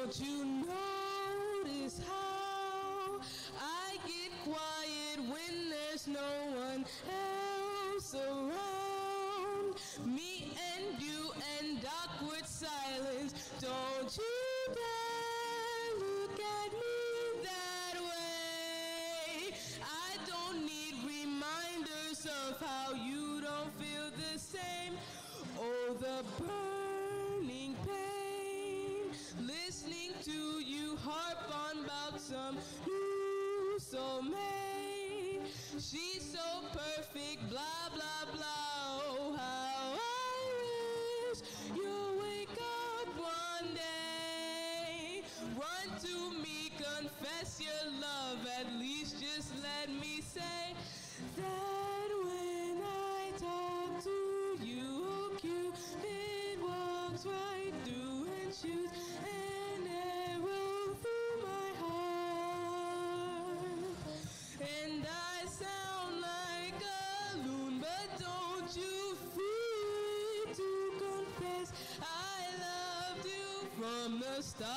Don't you notice how I get quiet when there's no one else around? Me and you and awkward silence. Don't you dare look at me that way. I don't need reminders of how you don't feel the same. Oh, the burning pain, listening to you harp on about some new soulmate. She's so perfect, blah, blah, blah. Oh, how I wish you'll wake up one day. Run to me, confess your love, at least just let me say that when I talk to you, oh, Cupid walks right through and shoots an arrow through my heart. And I sound like a loon, but don't you feel to confess I loved you from the start.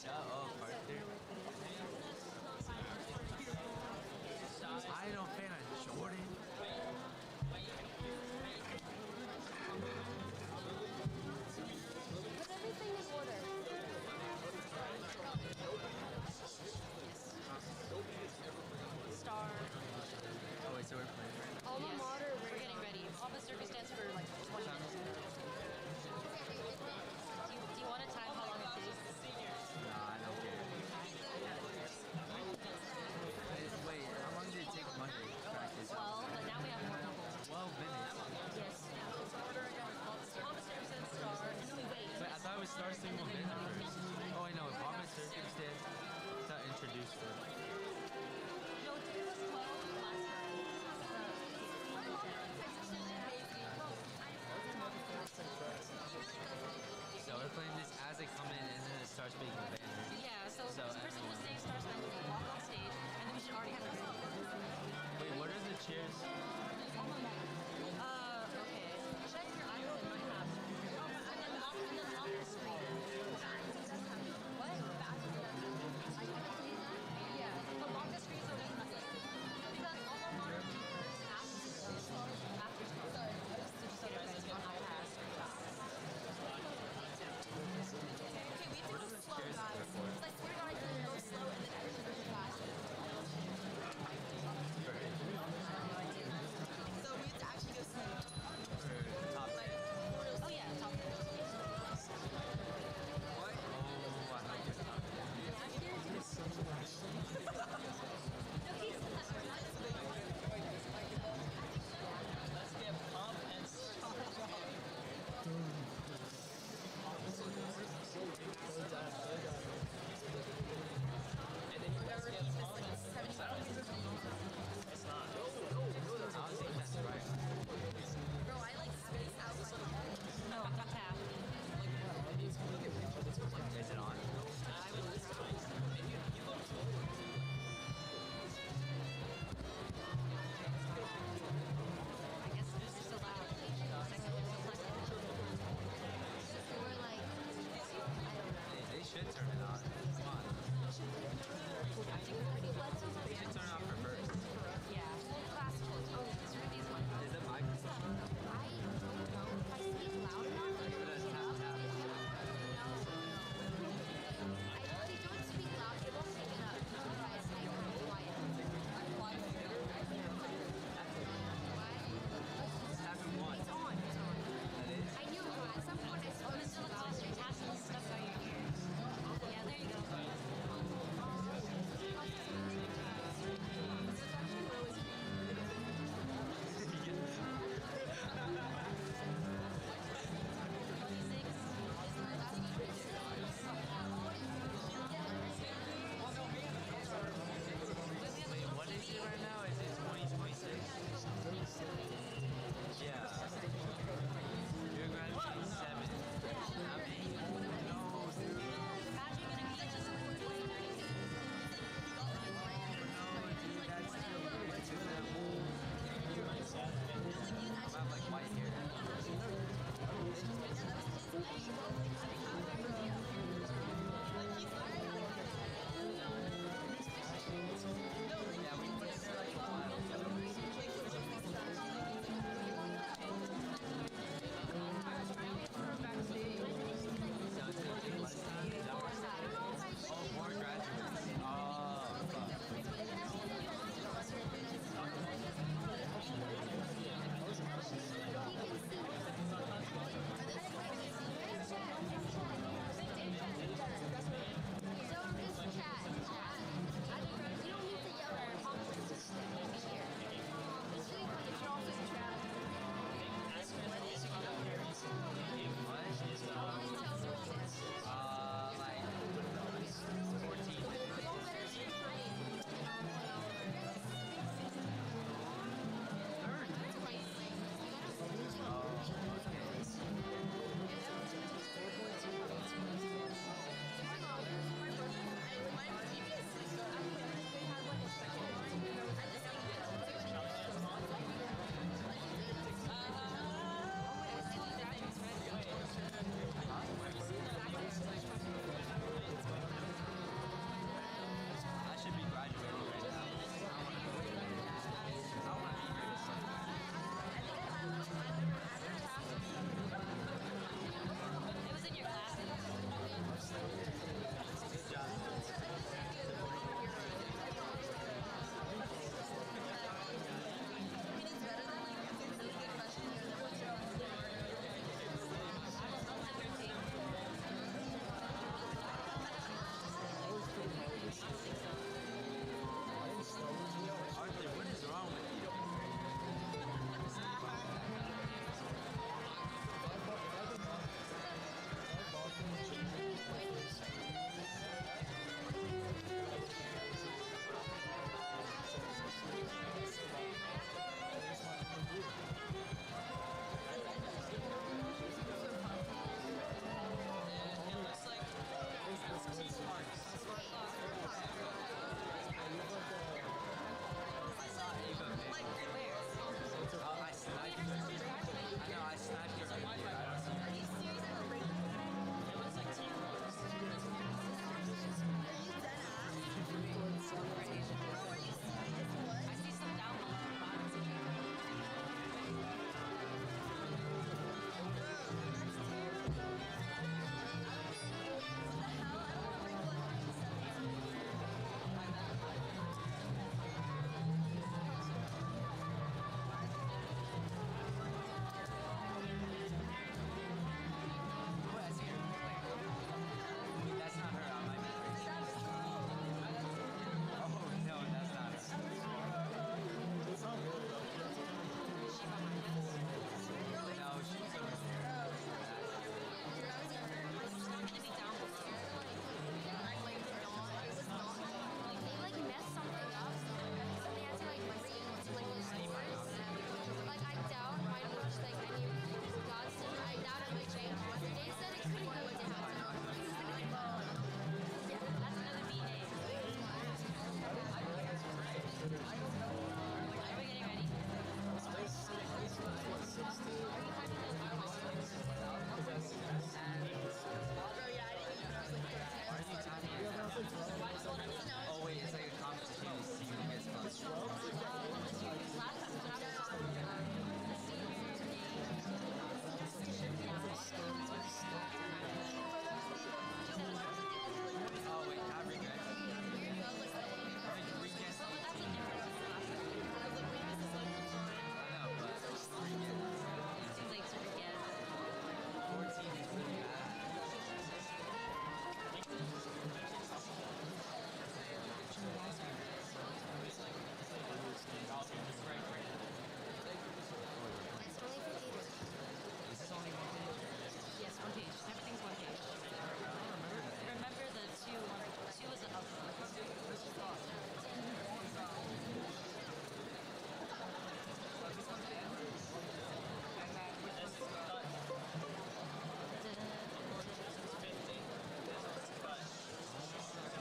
Shut up, Arthur. I don't fan of Jordan.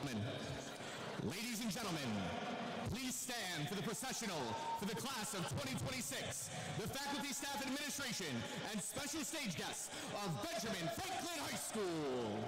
Ladies and gentlemen, please stand for the processional for the class of 2026, the faculty, staff, and administration, and special stage guests of Benjamin Franklin High School.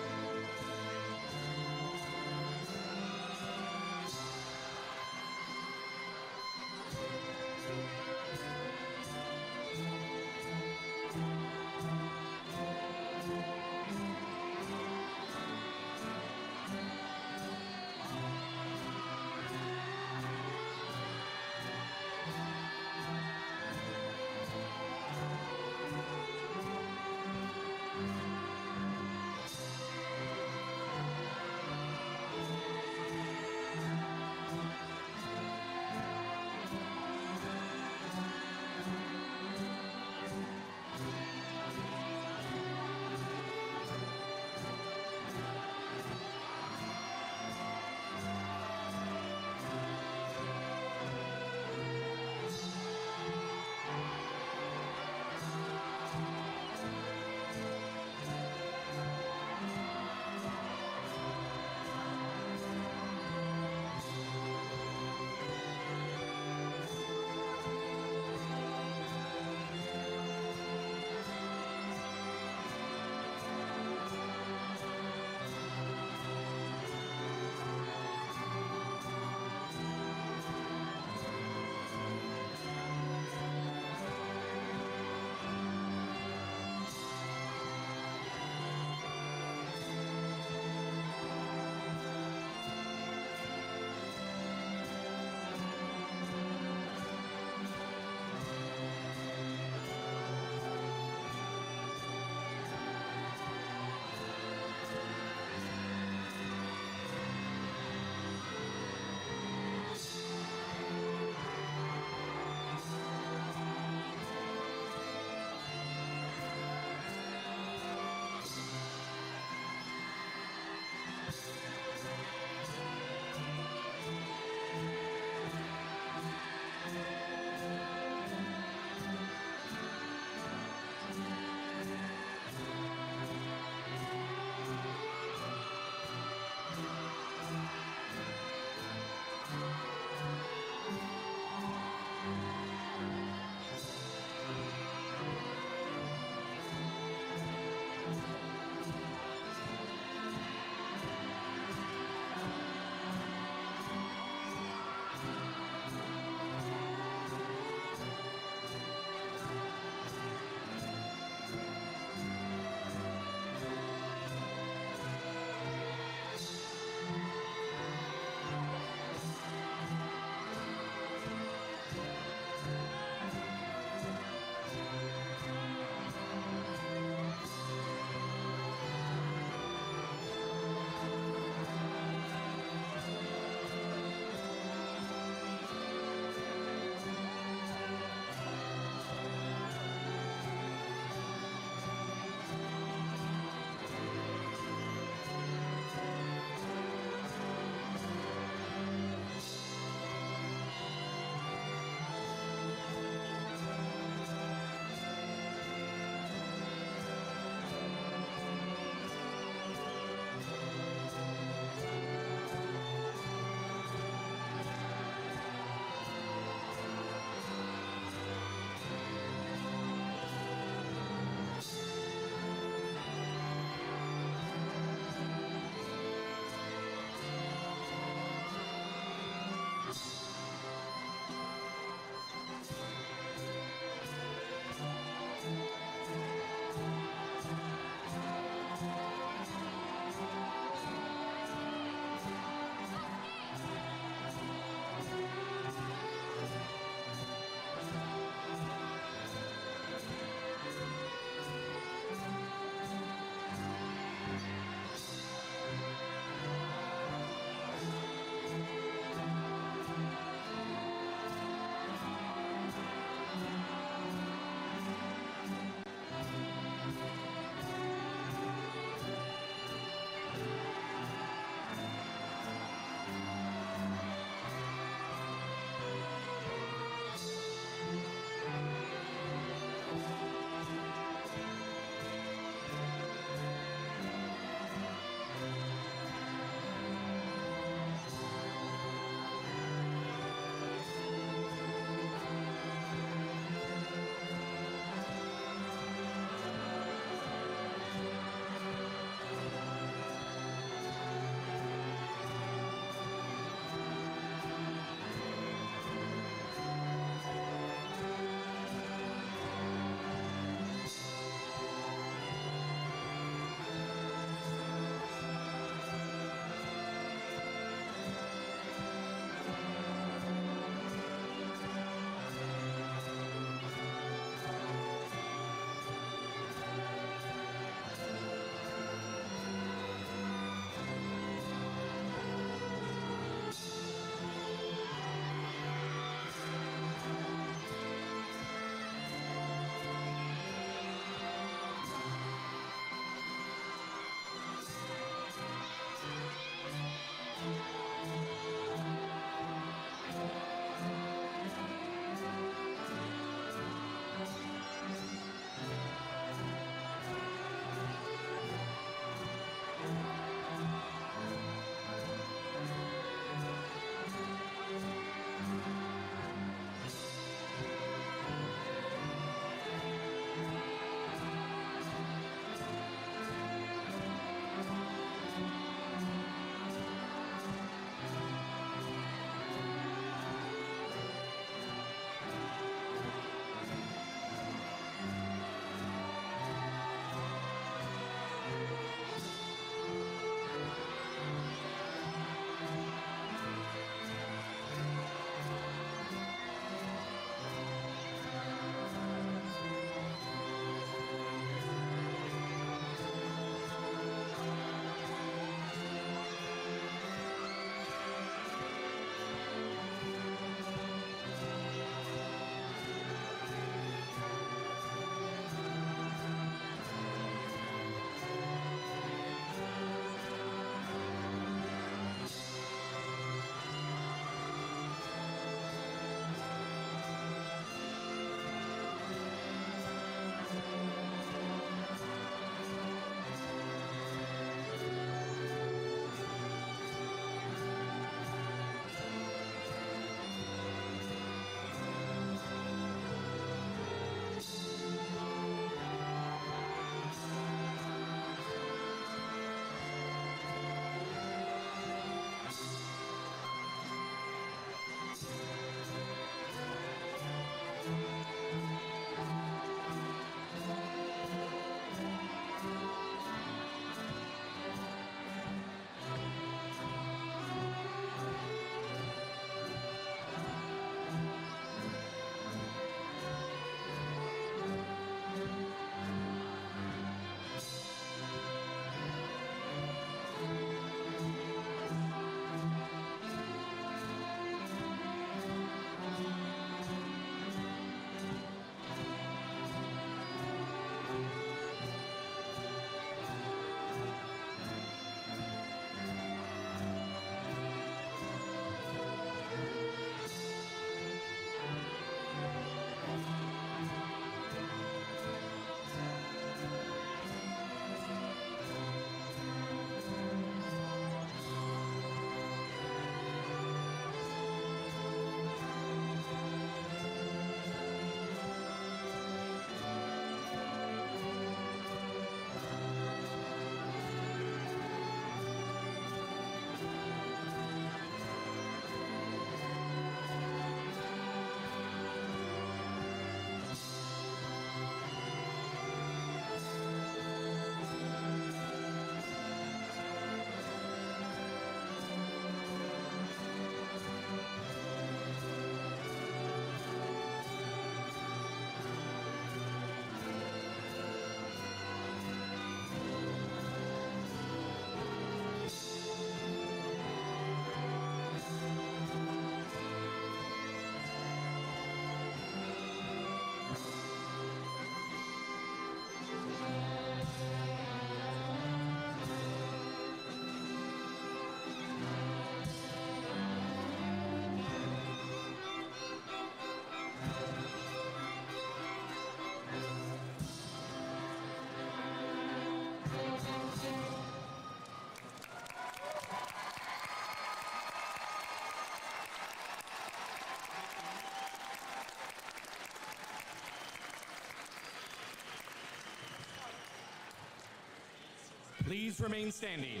Please remain standing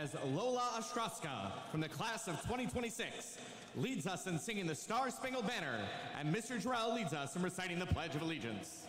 as Lola Ostrowska from the class of 2026 leads us in singing the Star Spangled Banner, and Mr. Jarrell leads us in reciting the Pledge of Allegiance.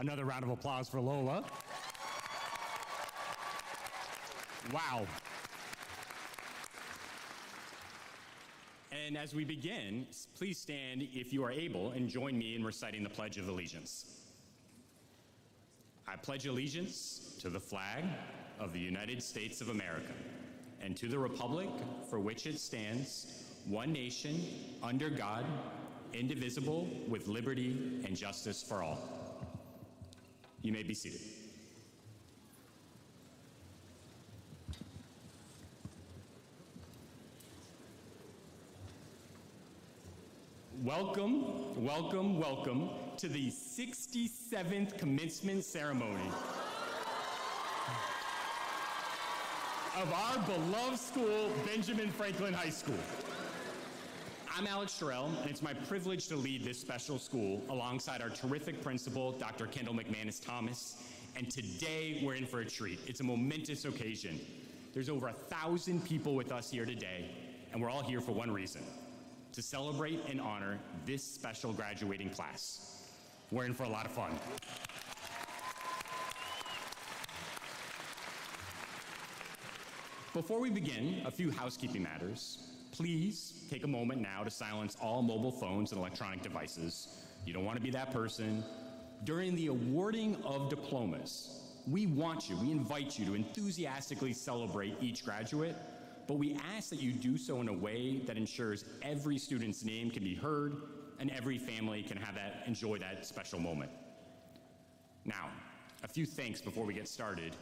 Another round of applause for Lola. Wow. And as we begin, please stand if you are able and join me in reciting the Pledge of Allegiance. I pledge allegiance to the flag of the United States of America and to the republic for which it stands, one nation, under God, indivisible, with liberty and justice for all. You may be seated. Welcome, welcome, welcome to the 67th commencement ceremony of our beloved school, Benjamin Franklin High School. I'm Alex Sherrill, and it's my privilege to lead this special school alongside our terrific principal, Dr. Kendall McManus Thomas, and today we're in for a treat. It's a momentous occasion. There's over 1,000 people with us here today, and we're all here for one reason: to celebrate and honor this special graduating class. We're in for a lot of fun. Before we begin, a few housekeeping matters. Please take a moment now to silence all mobile phones and electronic devices. You don't want to be that person. During the awarding of diplomas, we invite you to enthusiastically celebrate each graduate, but we ask that you do so in a way that ensures every student's name can be heard and every family can enjoy that special moment. Now, a few thanks before we get started.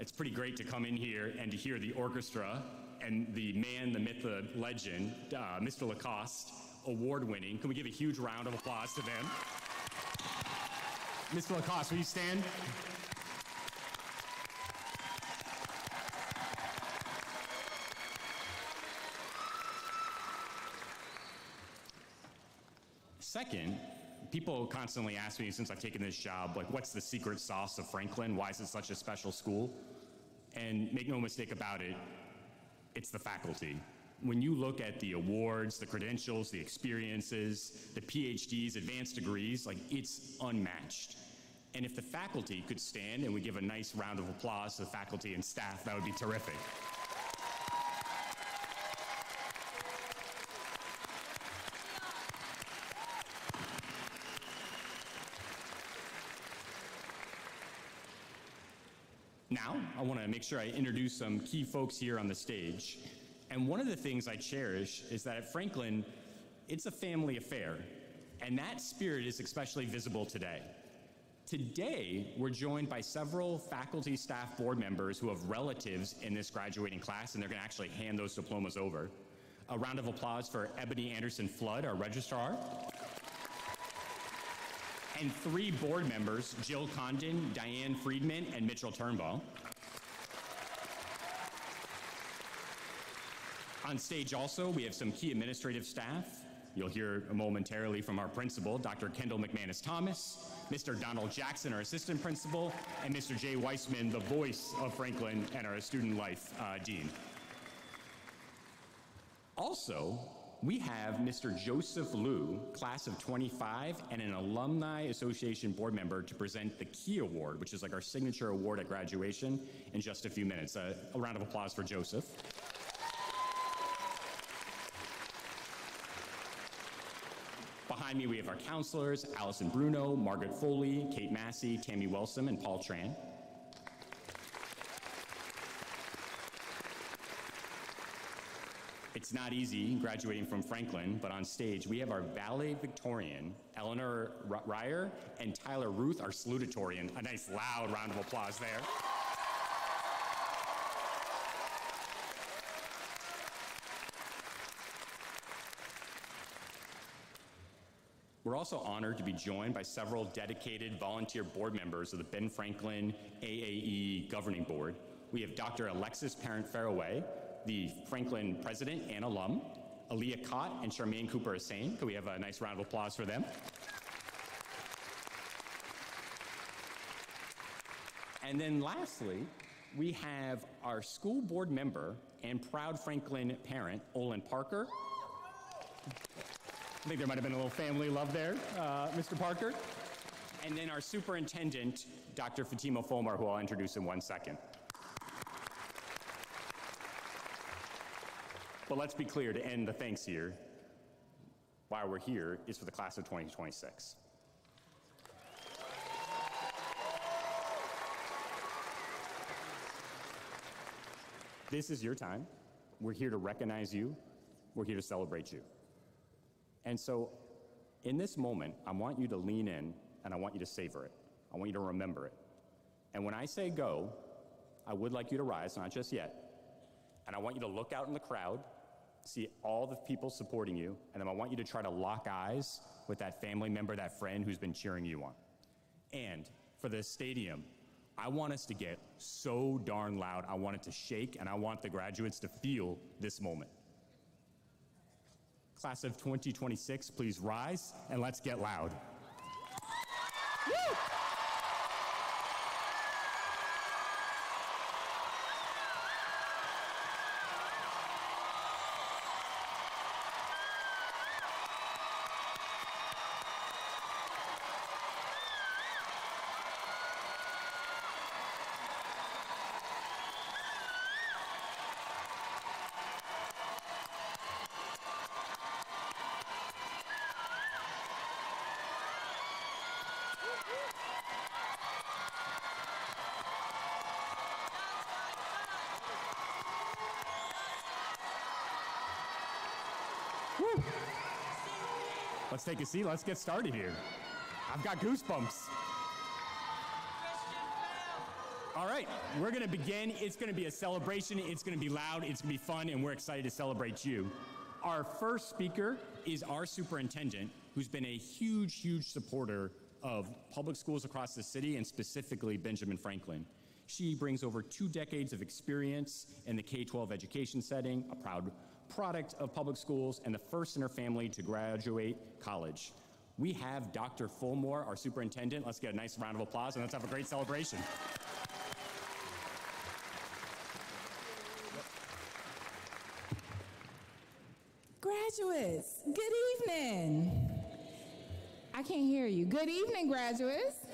It's pretty great to come in here and to hear the orchestra and the man, the myth, the legend, Mr. Lacoste, award-winning. Can we give a huge round of applause to them? Mr. Lacoste, will you stand? Second, people constantly ask me since I've taken this job, like, what's the secret sauce of Franklin? Why is it such a special school? And make no mistake about it, it's the faculty. When you look at the awards, the credentials, the experiences, the PhDs, advanced degrees, like it's unmatched. And if the faculty could stand and we give a nice round of applause to the faculty and staff, that would be terrific. Now, I want to make sure I introduce some key folks here on the stage. And one of the things I cherish is that at Franklin, it's a family affair. And that spirit is especially visible today. Today, we're joined by several faculty, staff, board members who have relatives in this graduating class, and they're going to actually hand those diplomas over. A round of applause for Ebony Anderson Flood, our registrar. And 3 board members, Jill Condon, Diane Friedman, and Mitchell Turnbull. On stage also, we have some key administrative staff. You'll hear momentarily from our principal, Dr. Kendall McManus-Thomas, Mr. Donald Jackson, our assistant principal, and Mr. Jay Weissman, the voice of Franklin and our student life dean. Also, we have Mr. Joseph Liu, class of 25, and an Alumni Association board member to present the Key Award, which is like our signature award at graduation, in just a few minutes. A round of applause for Joseph. Behind me, we have our counselors, Allison Bruno, Margaret Foley, Kate Massey, Tammy Welsom, and Paul Tran. It's not easy graduating from Franklin, but on stage, we have our valedictorian, Eleanor Ryer, and Tyler Ruth, our salutatorian. A nice loud round of applause there. We're also honored to be joined by several dedicated volunteer board members of the Ben Franklin AAE Governing Board. We have Dr. Alexis Parent-Faraway, the Franklin president and alum, Aaliyah Cott and Charmaine Cooper-Hussain. Could we have a nice round of applause for them? And then lastly, we have our school board member and proud Franklin parent, Olin Parker. I think there might have been a little family love there, Mr. Parker. And then our superintendent, Dr. Fatima Folmar, who I'll introduce in 1 second. But let's be clear, to end the thanks here, why we're here is for the class of 2026. This is your time. We're here to recognize you. We're here to celebrate you. And so in this moment, I want you to lean in and I want you to savor it. I want you to remember it. And when I say go, I would like you to rise, not just yet. And I want you to look out in the crowd, see all the people supporting you, and then I want you to try to lock eyes with that family member, that friend who's been cheering you on. And for the stadium, I want us to get so darn loud. I want it to shake, and I want the graduates to feel this moment. Class of 2026, please rise, and let's get loud. Woo! Let's take a seat. Let's get started here. I've got goosebumps. All right, we're going to begin. It's going to be a celebration. It's going to be loud. It's going to be fun, and we're excited to celebrate you. Our first speaker is our superintendent, who's been a huge, huge supporter of public schools across the city, and specifically Benjamin Franklin. She brings over 2 decades of experience in the K-12 education setting, a proud product of public schools, and the first in her family to graduate college. We have Dr. Fulmore, our superintendent. Let's get a nice round of applause and let's have a great celebration. Graduates, good evening. I can't hear you. Good evening, graduates.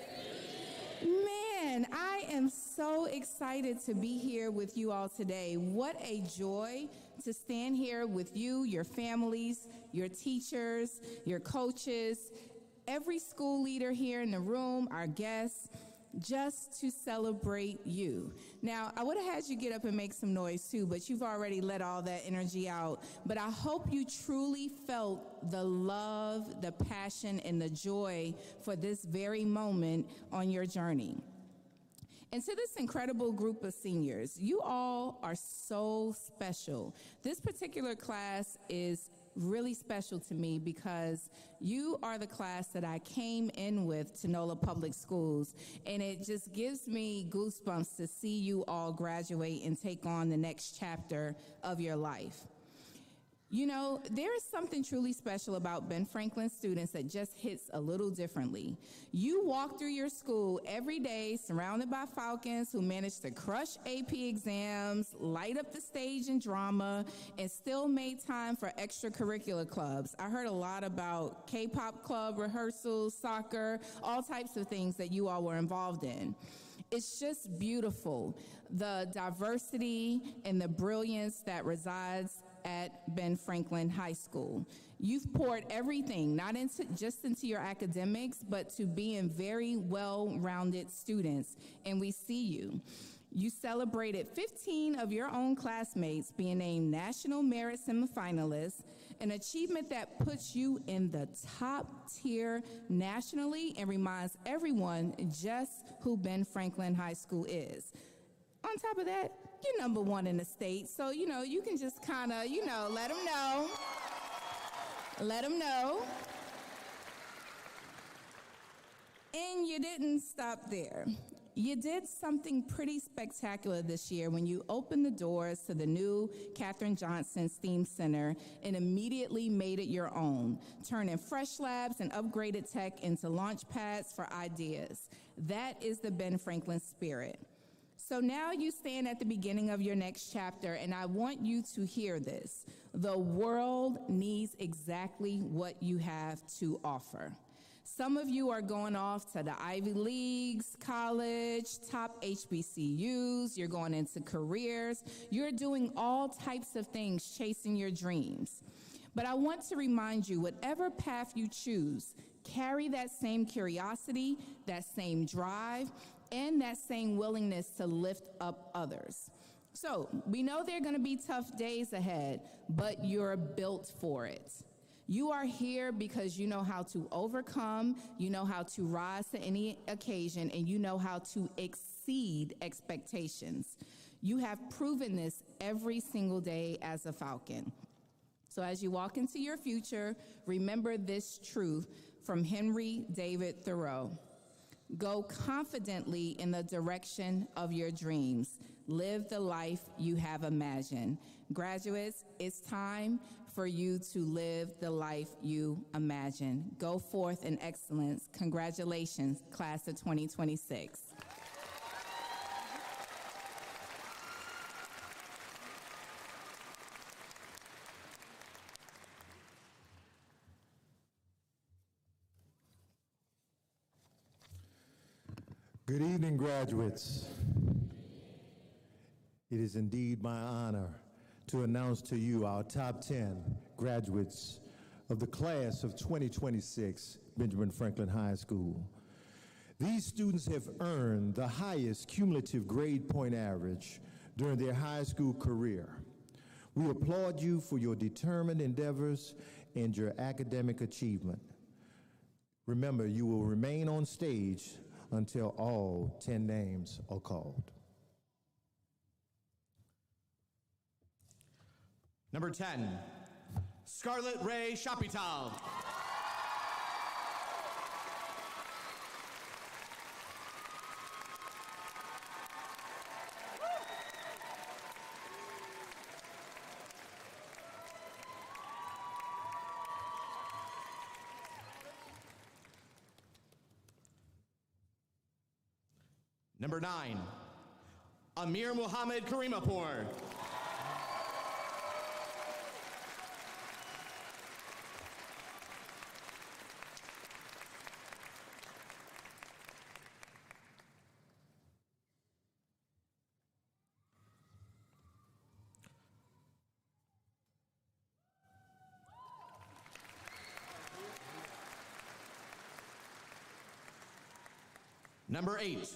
Man, I am so excited to be here with you all today. What a joy to stand here with you, your families, your teachers, your coaches, every school leader here in the room, our guests, just to celebrate you. Now, I would have had you get up and make some noise too, but you've already let all that energy out. But I hope you truly felt the love, the passion, and the joy for this very moment on your journey. And to this incredible group of seniors, you all are so special. This particular class is really special to me because you are the class that I came in with to NOLA Public Schools, and it just gives me goosebumps to see you all graduate and take on the next chapter of your life. You know, there is something truly special about Ben Franklin students that just hits a little differently. You walk through your school every day surrounded by Falcons who manage to crush AP exams, light up the stage in drama, and still made time for extracurricular clubs. I heard a lot about K-pop club rehearsals, soccer, all types of things that you all were involved in. It's just beautiful, the diversity and the brilliance that resides at Ben Franklin High School. You've poured everything, not just into your academics, but to being very well-rounded students, and we see you. You celebrated 15 of your own classmates being named National Merit Semifinalists, an achievement that puts you in the top tier nationally and reminds everyone just who Ben Franklin High School is. On top of that, you're #1 in the state, so, you can just kind of, let them know. Let them know. And you didn't stop there. You did something pretty spectacular this year when you opened the doors to the new Katherine Johnson STEAM Center and immediately made it your own, turning fresh labs and upgraded tech into launch pads for ideas. That is the Ben Franklin spirit. So now you stand at the beginning of your next chapter, and I want you to hear this. The world needs exactly what you have to offer. Some of you are going off to the Ivy Leagues, college, top HBCUs, you're going into careers, you're doing all types of things chasing your dreams. But I want to remind you, whatever path you choose, carry that same curiosity, that same drive, and that same willingness to lift up others. So we know there are going to be tough days ahead, but you're built for it. You are here because you know how to overcome, you know how to rise to any occasion, and you know how to exceed expectations. You have proven this every single day as a Falcon. So as you walk into your future, remember this truth from Henry David Thoreau. Go confidently in the direction of your dreams. Live the life you have imagined. Graduates, it's time for you to live the life you imagine. Go forth in excellence. Congratulations, class of 2026. Good evening, graduates. It is indeed my honor to announce to you our top 10 graduates of the class of 2026, Benjamin Franklin High School. These students have earned the highest cumulative grade point average during their high school career. We applaud you for your determined endeavors and your academic achievement. Remember, you will remain on stage until all 10 names are called. Number 10, Scarlett Ray Chapital. Number 9, Amir Muhammad Karimapur. Number 8,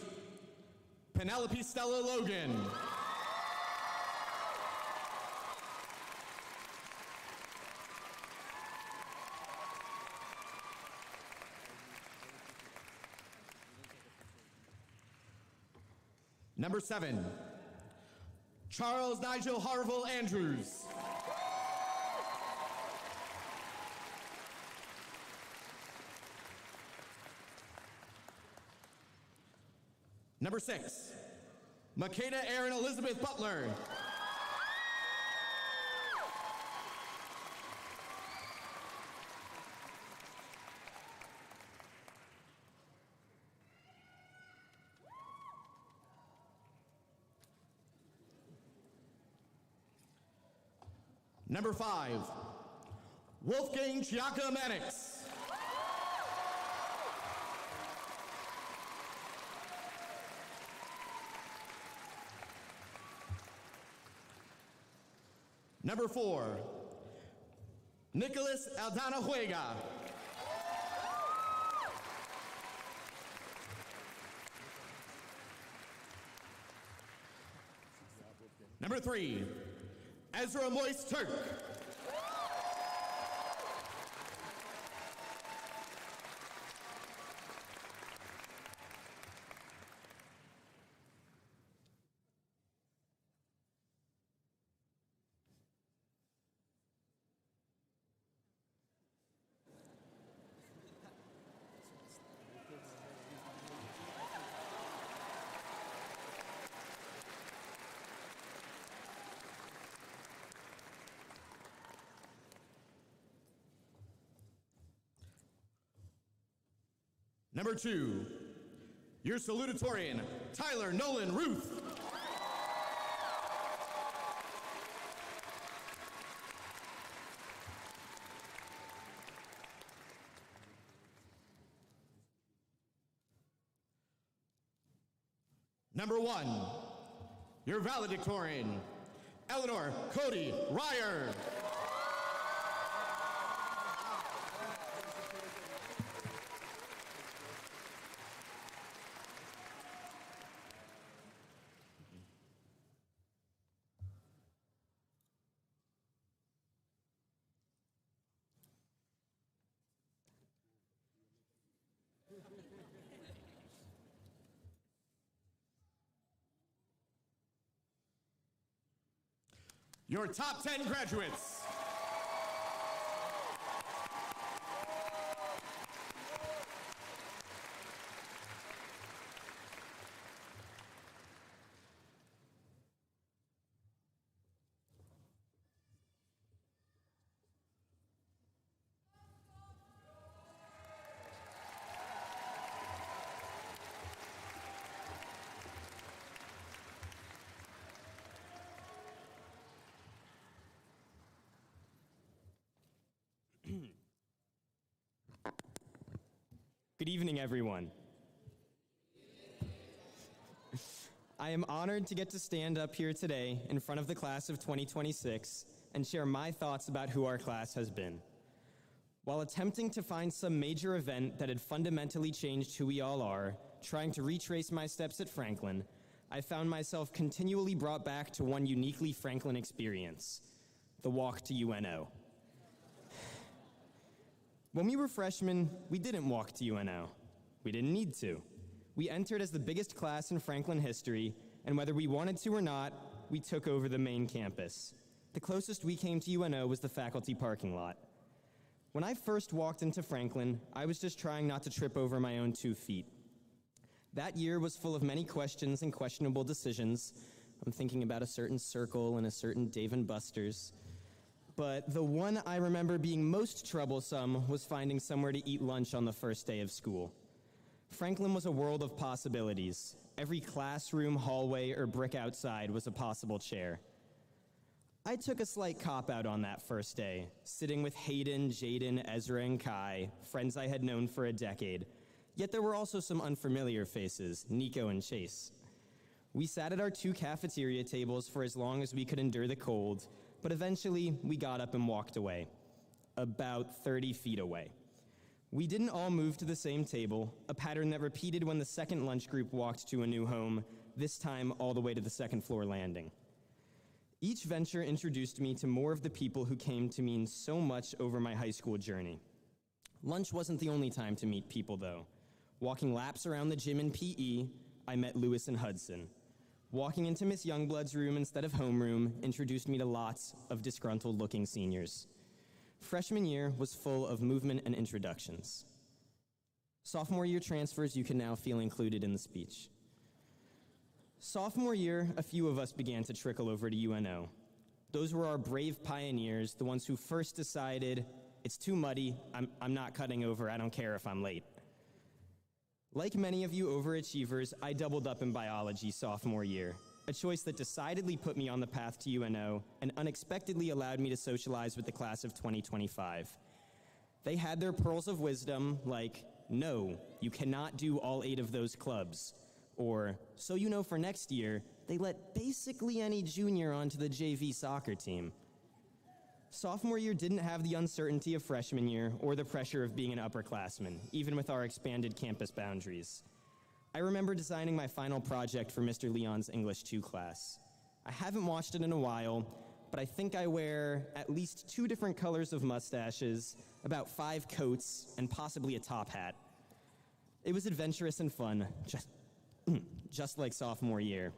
Penelope Stella Logan. Number 7, Charles Nigel Harville Andrews. Number 6, Makeda Erin Elizabeth Butler. Number 5, Wolfgang Chiaka Mannix. Number 4, Nicholas Aldana Huega. Number 3, Ezra Moise Turk. Number 2, your salutatorian, Tyler Nolan Ruth. Number 1, your valedictorian, Eleanor Cody Ryer. Your top 10 graduates. Good evening, everyone. I am honored to get to stand up here today in front of the class of 2026 and share my thoughts about who our class has been. While attempting to find some major event that had fundamentally changed who we all are, trying to retrace my steps at Franklin, I found myself continually brought back to one uniquely Franklin experience, the walk to UNO. When we were freshmen, we didn't walk to UNO. We didn't need to. We entered as the biggest class in Franklin history, and whether we wanted to or not, we took over the main campus. The closest we came to UNO was the faculty parking lot. When I first walked into Franklin, I was just trying not to trip over my own 2 feet. That year was full of many questions and questionable decisions. I'm thinking about a certain Circle and a certain Dave & Buster's. But the one I remember being most troublesome was finding somewhere to eat lunch on the first day of school. Franklin was a world of possibilities. Every classroom, hallway, or brick outside was a possible chair. I took a slight cop-out on that first day, sitting with Hayden, Jaden, Ezra, and Kai, friends I had known for a decade. Yet there were also some unfamiliar faces, Nico and Chase. We sat at our 2 cafeteria tables for as long as we could endure the cold, but eventually we got up and walked away, about 30 feet away. We didn't all move to the same table, a pattern that repeated when the second lunch group walked to a new home, this time all the way to the second floor landing. Each venture introduced me to more of the people who came to mean so much over my high school journey. Lunch wasn't the only time to meet people, though. Walking laps around the gym in PE, I met Lewis and Hudson. Walking into Miss Youngblood's room instead of homeroom introduced me to lots of disgruntled-looking seniors. Freshman year was full of movement and introductions. Sophomore year transfers you can now feel included in the speech. Sophomore year, a few of us began to trickle over to UNO. Those were our brave pioneers, the ones who first decided, it's too muddy, I'm not cutting over, I don't care if I'm late. Like many of you overachievers, I doubled up in biology sophomore year, a choice that decidedly put me on the path to UNO and unexpectedly allowed me to socialize with the class of 2025. They had their pearls of wisdom like, no, you cannot do all 8 of those clubs. Or, so you know for next year, they let basically any junior onto the JV soccer team. Sophomore year didn't have the uncertainty of freshman year or the pressure of being an upperclassman, even with our expanded campus boundaries. I remember designing my final project for Mr. Leon's English 2 class. I haven't watched it in a while, but I think I wear at least 2 different colors of mustaches, about 5 coats, and possibly a top hat. It was adventurous and fun, just like sophomore year.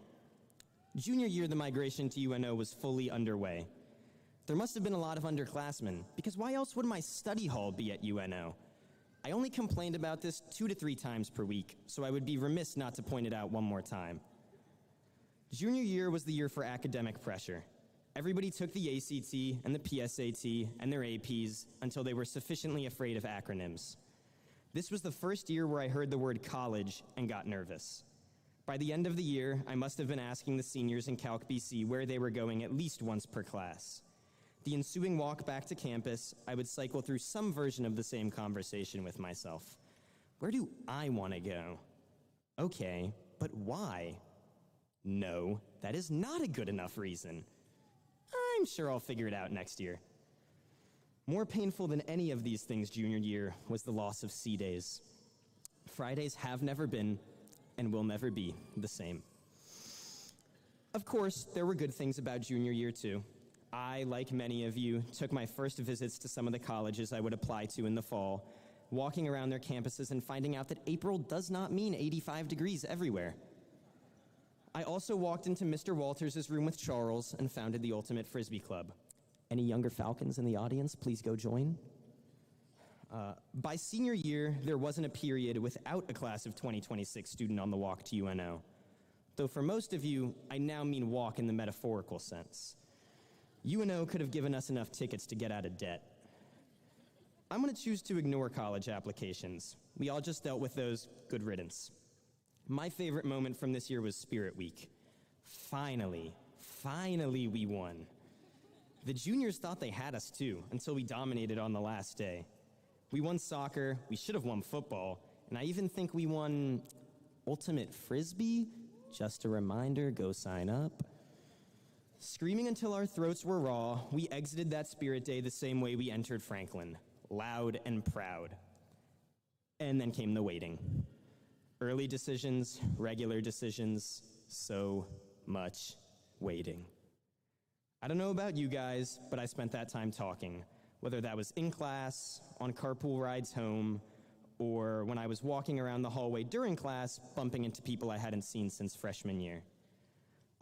Junior year, the migration to UNO was fully underway. There must have been a lot of underclassmen, because why else would my study hall be at UNO? I only complained about this 2 to 3 times per week, so I would be remiss not to point it out one more time. Junior year was the year for academic pressure. Everybody took the ACT and the PSAT and their APs until they were sufficiently afraid of acronyms. This was the first year where I heard the word college and got nervous. By the end of the year, I must have been asking the seniors in Calc BC where they were going at least once per class. The ensuing walk back to campus, I would cycle through some version of the same conversation with myself. Where do I want to go? Okay, but why? No, that is not a good enough reason. I'm sure I'll figure it out next year. More painful than any of these things junior year was the loss of C days. Fridays have never been and will never be the same. Of course, there were good things about junior year too. I, like many of you, took my first visits to some of the colleges I would apply to in the fall, walking around their campuses and finding out that April does not mean 85 degrees everywhere. I also walked into Mr. Walters' room with Charles and founded the Ultimate Frisbee Club. Any younger Falcons in the audience, please go join. By senior year, there wasn't a period without a class of 2026 student on the walk to UNO. Though for most of you, I now mean walk in the metaphorical sense. UNO could have given us enough tickets to get out of debt. I'm going to choose to ignore college applications. We all just dealt with those, good riddance. My favorite moment from this year was Spirit Week. Finally we won. The juniors thought they had us too, until we dominated on the last day. We won soccer, we should have won football, and I even think we won Ultimate Frisbee. Just a reminder, go sign up. Screaming until our throats were raw, we exited that Spirit Day the same way we entered Franklin, loud and proud. And then came the waiting. Early decisions, regular decisions, so much waiting. I don't know about you guys, but I spent that time talking, whether that was in class, on carpool rides home, or when I was walking around the hallway during class, bumping into people I hadn't seen since freshman year.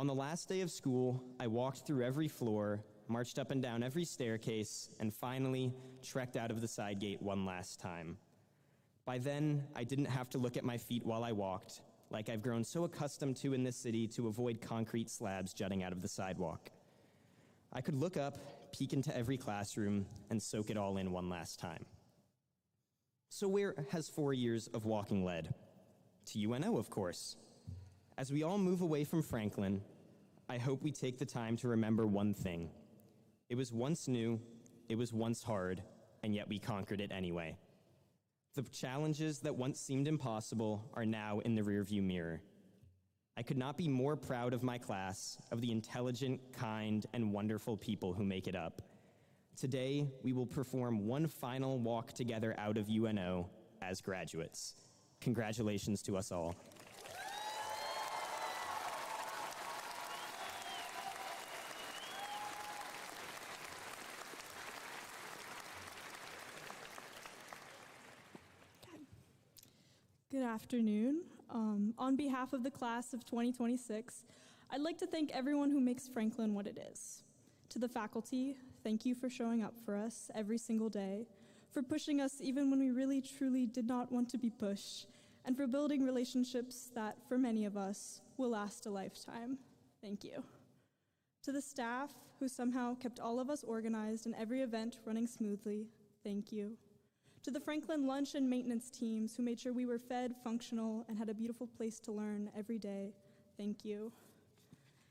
On the last day of school, I walked through every floor, marched up and down every staircase, and finally trekked out of the side gate one last time. By then, I didn't have to look at my feet while I walked, like I've grown so accustomed to in this city to avoid concrete slabs jutting out of the sidewalk. I could look up, peek into every classroom, and soak it all in one last time. So where has 4 years of walking led? To UNO, of course. As we all move away from Franklin, I hope we take the time to remember one thing. It was once new, it was once hard, and yet we conquered it anyway. The challenges that once seemed impossible are now in the rearview mirror. I could not be more proud of my class, of the intelligent, kind, and wonderful people who make it up. Today, we will perform one final walk together out of UNO as graduates. Congratulations to us all. Good afternoon. On behalf of the class of 2026, I'd like to thank everyone who makes Franklin what it is. To the faculty, thank you for showing up for us every single day, for pushing us even when we really truly did not want to be pushed, and for building relationships that, for many of us, will last a lifetime. Thank you. To the staff who somehow kept all of us organized and every event running smoothly, thank you. To the Franklin lunch and maintenance teams who made sure we were fed, functional, and had a beautiful place to learn every day, thank you.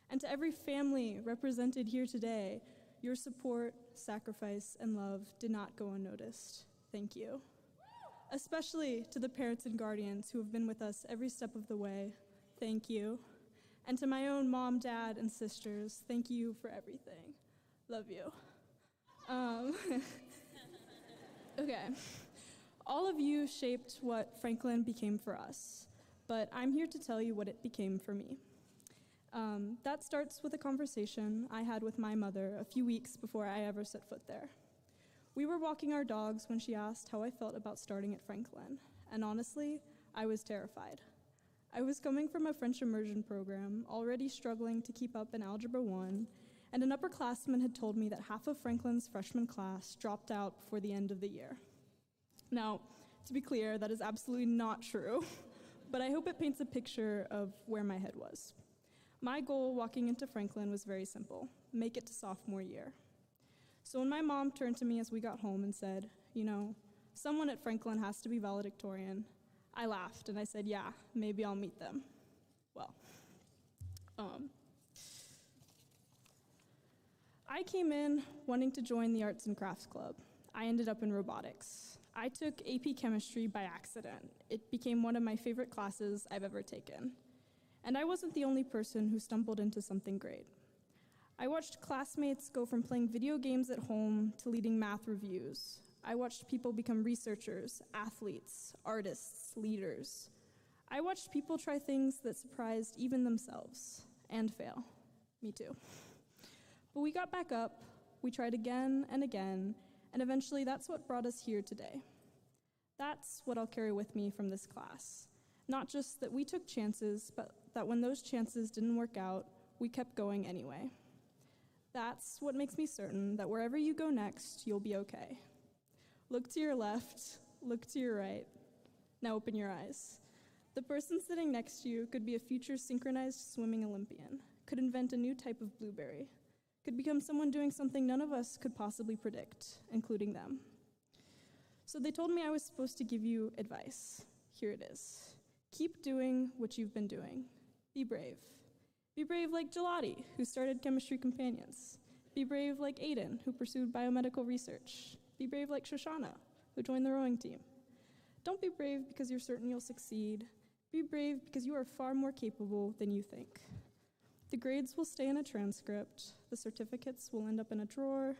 And to every family represented here today, your support, sacrifice, and love did not go unnoticed. Thank you. Especially to the parents and guardians who have been with us every step of the way, thank you. And to my own mom, dad, and sisters, thank you for everything. Love you. Okay. All of you shaped what Franklin became for us, but I'm here to tell you what it became for me. That starts with a conversation I had with my mother a few weeks before I ever set foot there. We were walking our dogs when she asked how I felt about starting at Franklin, and honestly, I was terrified. I was coming from a French immersion program, already struggling to keep up in Algebra 1, and an upperclassman had told me that half of Franklin's freshman class dropped out before the end of the year. Now, to be clear, that is absolutely not true, but I hope it paints a picture of where my head was. My goal walking into Franklin was very simple: make it to sophomore year. So when my mom turned to me as we got home and said, you know, someone at Franklin has to be valedictorian, I laughed and I said, yeah, maybe I'll meet them. Well, I came in wanting to join the Arts and Crafts Club. I ended up in robotics. I took AP Chemistry by accident. It became one of my favorite classes I've ever taken. And I wasn't the only person who stumbled into something great. I watched classmates go from playing video games at home to leading math reviews. I watched people become researchers, athletes, artists, leaders. I watched people try things that surprised even themselves, and fail. Me too. But we got back up, we tried again and again, and eventually that's what brought us here today. That's what I'll carry with me from this class. Not just that we took chances, but that when those chances didn't work out, we kept going anyway. That's what makes me certain that wherever you go next, you'll be okay. Look to your left, look to your right. Now open your eyes. The person sitting next to you could be a future synchronized swimming Olympian, could invent a new type of blueberry, could become someone doing something none of us could possibly predict, including them. So they told me I was supposed to give you advice. Here it is. Keep doing what you've been doing. Be brave. Be brave like Gelati, who started Chemistry Companions. Be brave like Aiden, who pursued biomedical research. Be brave like Shoshana, who joined the rowing team. Don't be brave because you're certain you'll succeed. Be brave because you are far more capable than you think. The grades will stay in a transcript, the certificates will end up in a drawer,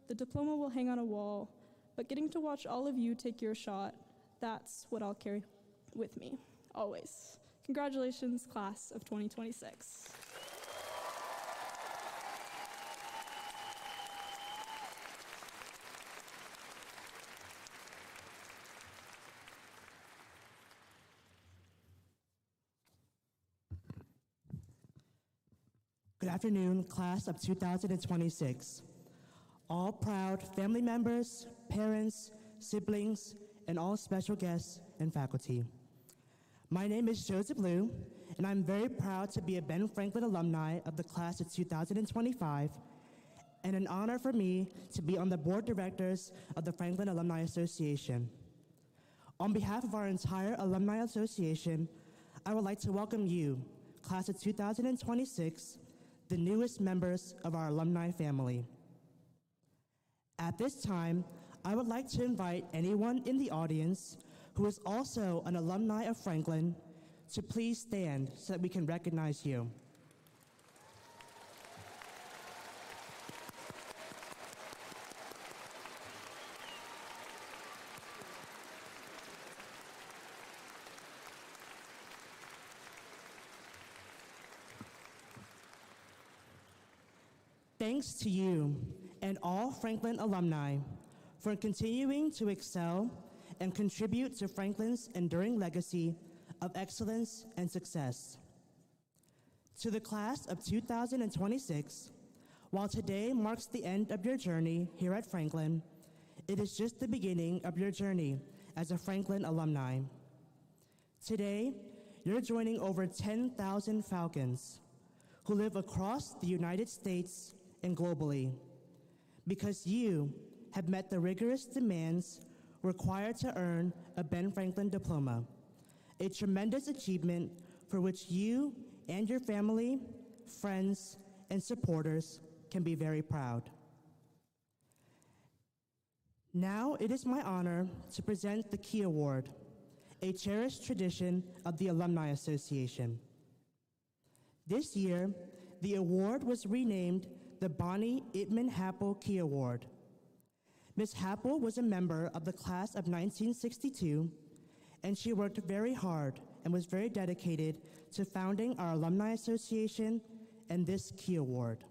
the diploma will hang on a wall, but getting to watch all of you take your shot, that's what I'll carry with me, always. Congratulations, class of 2026. Good afternoon, class of 2026. All proud family members, parents, siblings, and all special guests and faculty. My name is Joseph Liu, and I'm very proud to be a Ben Franklin alumni of the class of 2025, and an honor for me to be on the board of directors of the Franklin Alumni Association. On behalf of our entire Alumni Association, I would like to welcome you, class of 2026, the newest members of our alumni family. At this time, I would like to invite anyone in the audience who is also an alumni of Franklin to please stand so that we can recognize you. thanks to you and all Franklin alumni for continuing to excel and contribute to Franklin's enduring legacy of excellence and success. To the class of 2026, while today marks the end of your journey here at Franklin, it is just the beginning of your journey as a Franklin alumni. Today, you're joining over 10,000 Falcons who live across the United States and globally because you have met the rigorous demands required to earn a Ben Franklin diploma, a tremendous achievement for which you and your family, friends, and supporters can be very proud. Now it is my honor to present the Key Award, a cherished tradition of the Alumni Association. This year, the award was renamed the Bonnie Itman Happel Key Award. Ms. Happel was a member of the class of 1962, and she worked very hard and was very dedicated to founding our Alumni Association and this Key Award.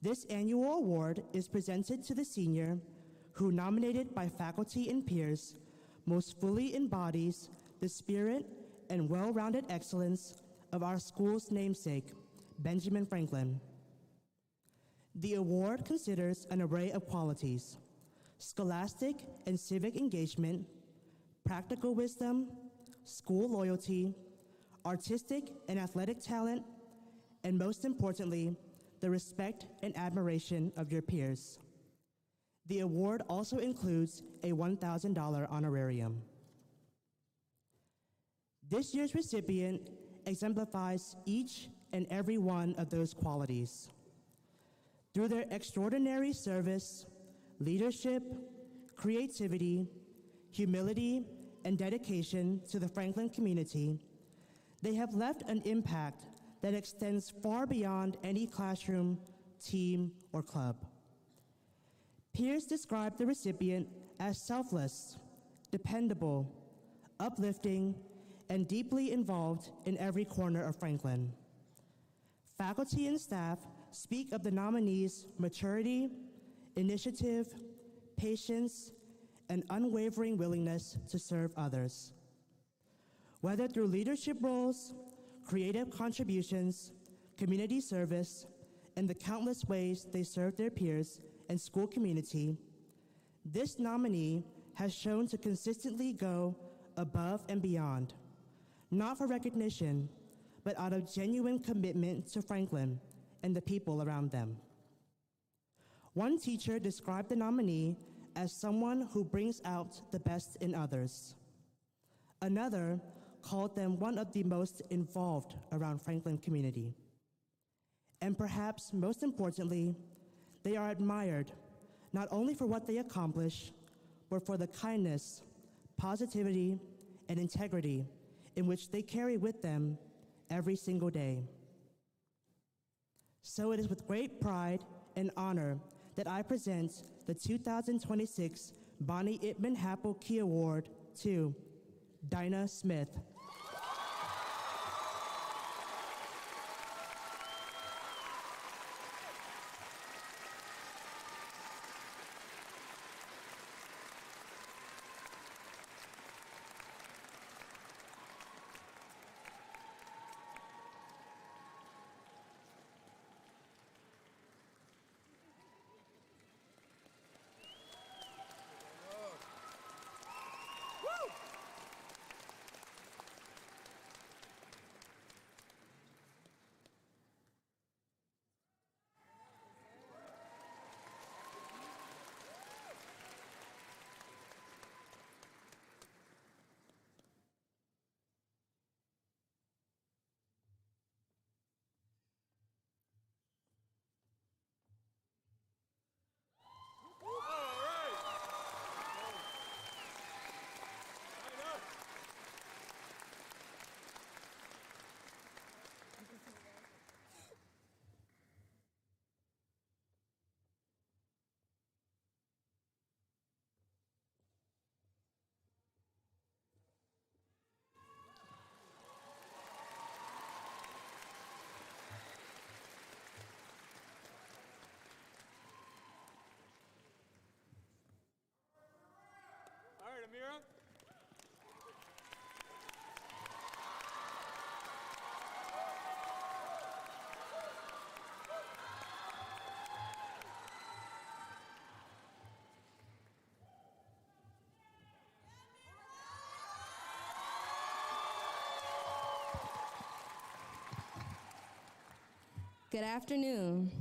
This annual award is presented to the senior who, nominated by faculty and peers, most fully embodies the spirit and well-rounded excellence of our school's namesake, Benjamin Franklin. The award considers an array of qualities: scholastic and civic engagement, practical wisdom, school loyalty, artistic and athletic talent, and most importantly, the respect and admiration of your peers. The award also includes a $1,000 honorarium. This year's recipient exemplifies each and every one of those qualities. Through their extraordinary service, leadership, creativity, humility, and dedication to the Franklin community, they have left an impact that extends far beyond any classroom, team, or club. Peers describe the recipient as selfless, dependable, uplifting, and deeply involved in every corner of Franklin. Faculty and staff speak of the nominee's maturity, initiative, patience, and unwavering willingness to serve others. Whether through leadership roles, creative contributions, community service, and the countless ways they serve their peers and school community, this nominee has shown to consistently go above and beyond, not for recognition, but out of genuine commitment to Franklin and the people around them. One teacher described the nominee as someone who brings out the best in others. Another called them one of the most involved around Franklin community. And perhaps most importantly, they are admired not only for what they accomplish, but for the kindness, positivity, and integrity in which they carry with them every single day. So it is with great pride and honor that I present the 2026 Bonnie Itman Happel Key Award to Dinah Smith. Good afternoon.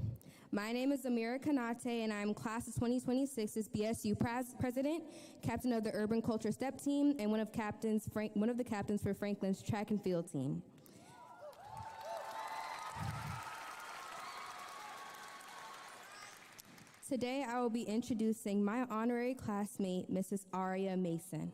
My name is Amira Kanate, and I'm class of 2026's BSU president, captain of the Urban Culture Step team, and one of the captains for Franklin's track and field team. Today, I will be introducing my honorary classmate, Mrs. Aria Mason.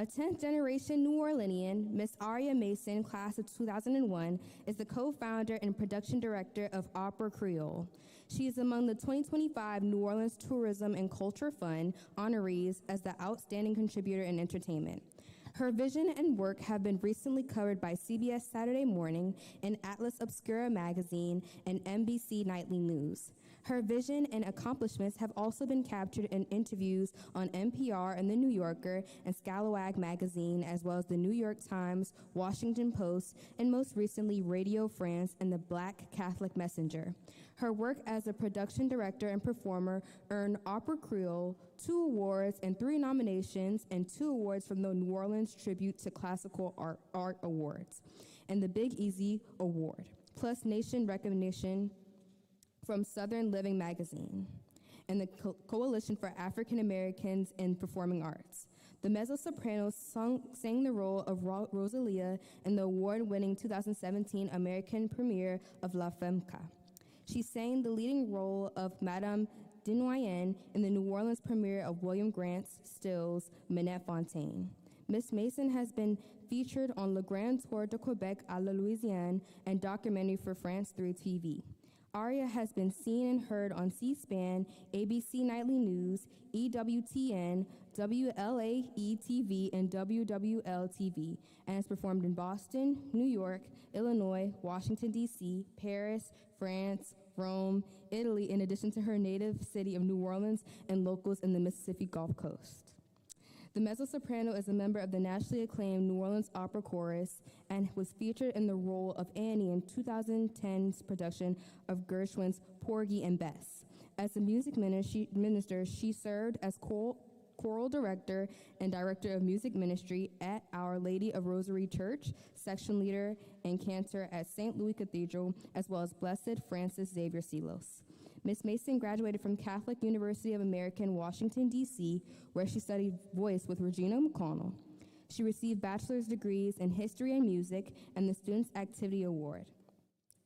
A 10th generation New Orleanian, Miss Aria Mason, class of 2001, is the co-founder and production director of Opera Creole. She is among the 2025 New Orleans Tourism and Culture Fund honorees as the outstanding contributor in entertainment. Her vision and work have been recently covered by CBS Saturday Morning and Atlas Obscura magazine and NBC Nightly News. Her vision and accomplishments have also been captured in interviews on NPR and The New Yorker and Scalawag magazine, as well as The New York Times, Washington Post, and most recently Radio France and the Black Catholic Messenger. Her work as a production director and performer earned Opera Creole 2 awards and 3 nominations, and 2 awards from the New Orleans Tribute to Classical Art Awards and the Big Easy Award, plus nation recognition from Southern Living magazine and the Coalition for African Americans in Performing Arts. The mezzo-soprano sang the role of Rosalia in the award-winning 2017 American premiere of La Femca. She sang the leading role of Madame Desnoyers in the New Orleans premiere of William Grant Still's Minette Fontaine. Miss Mason has been featured on Le Grand Tour de Quebec à la Louisiane and documentary for France 3 TV. Aria has been seen and heard on C-SPAN, ABC Nightly News, EWTN, WLAE-TV, and WWL-TV, and has performed in Boston, New York, Illinois, Washington, D.C., Paris, France, Rome, Italy, in addition to her native city of New Orleans and locals in the Mississippi Gulf Coast. The mezzo-soprano is a member of the nationally acclaimed New Orleans Opera Chorus and was featured in the role of Annie in 2010's production of Gershwin's Porgy and Bess. As a music minister, she served as choral director and director of music ministry at Our Lady of Rosary Church, section leader and cantor at St. Louis Cathedral, as well as Blessed Francis Xavier Silos. Miss Mason graduated from Catholic University of America in Washington, D.C., where she studied voice with Regina McConnell. She received bachelor's degrees in history and music and the Students' Activity Award.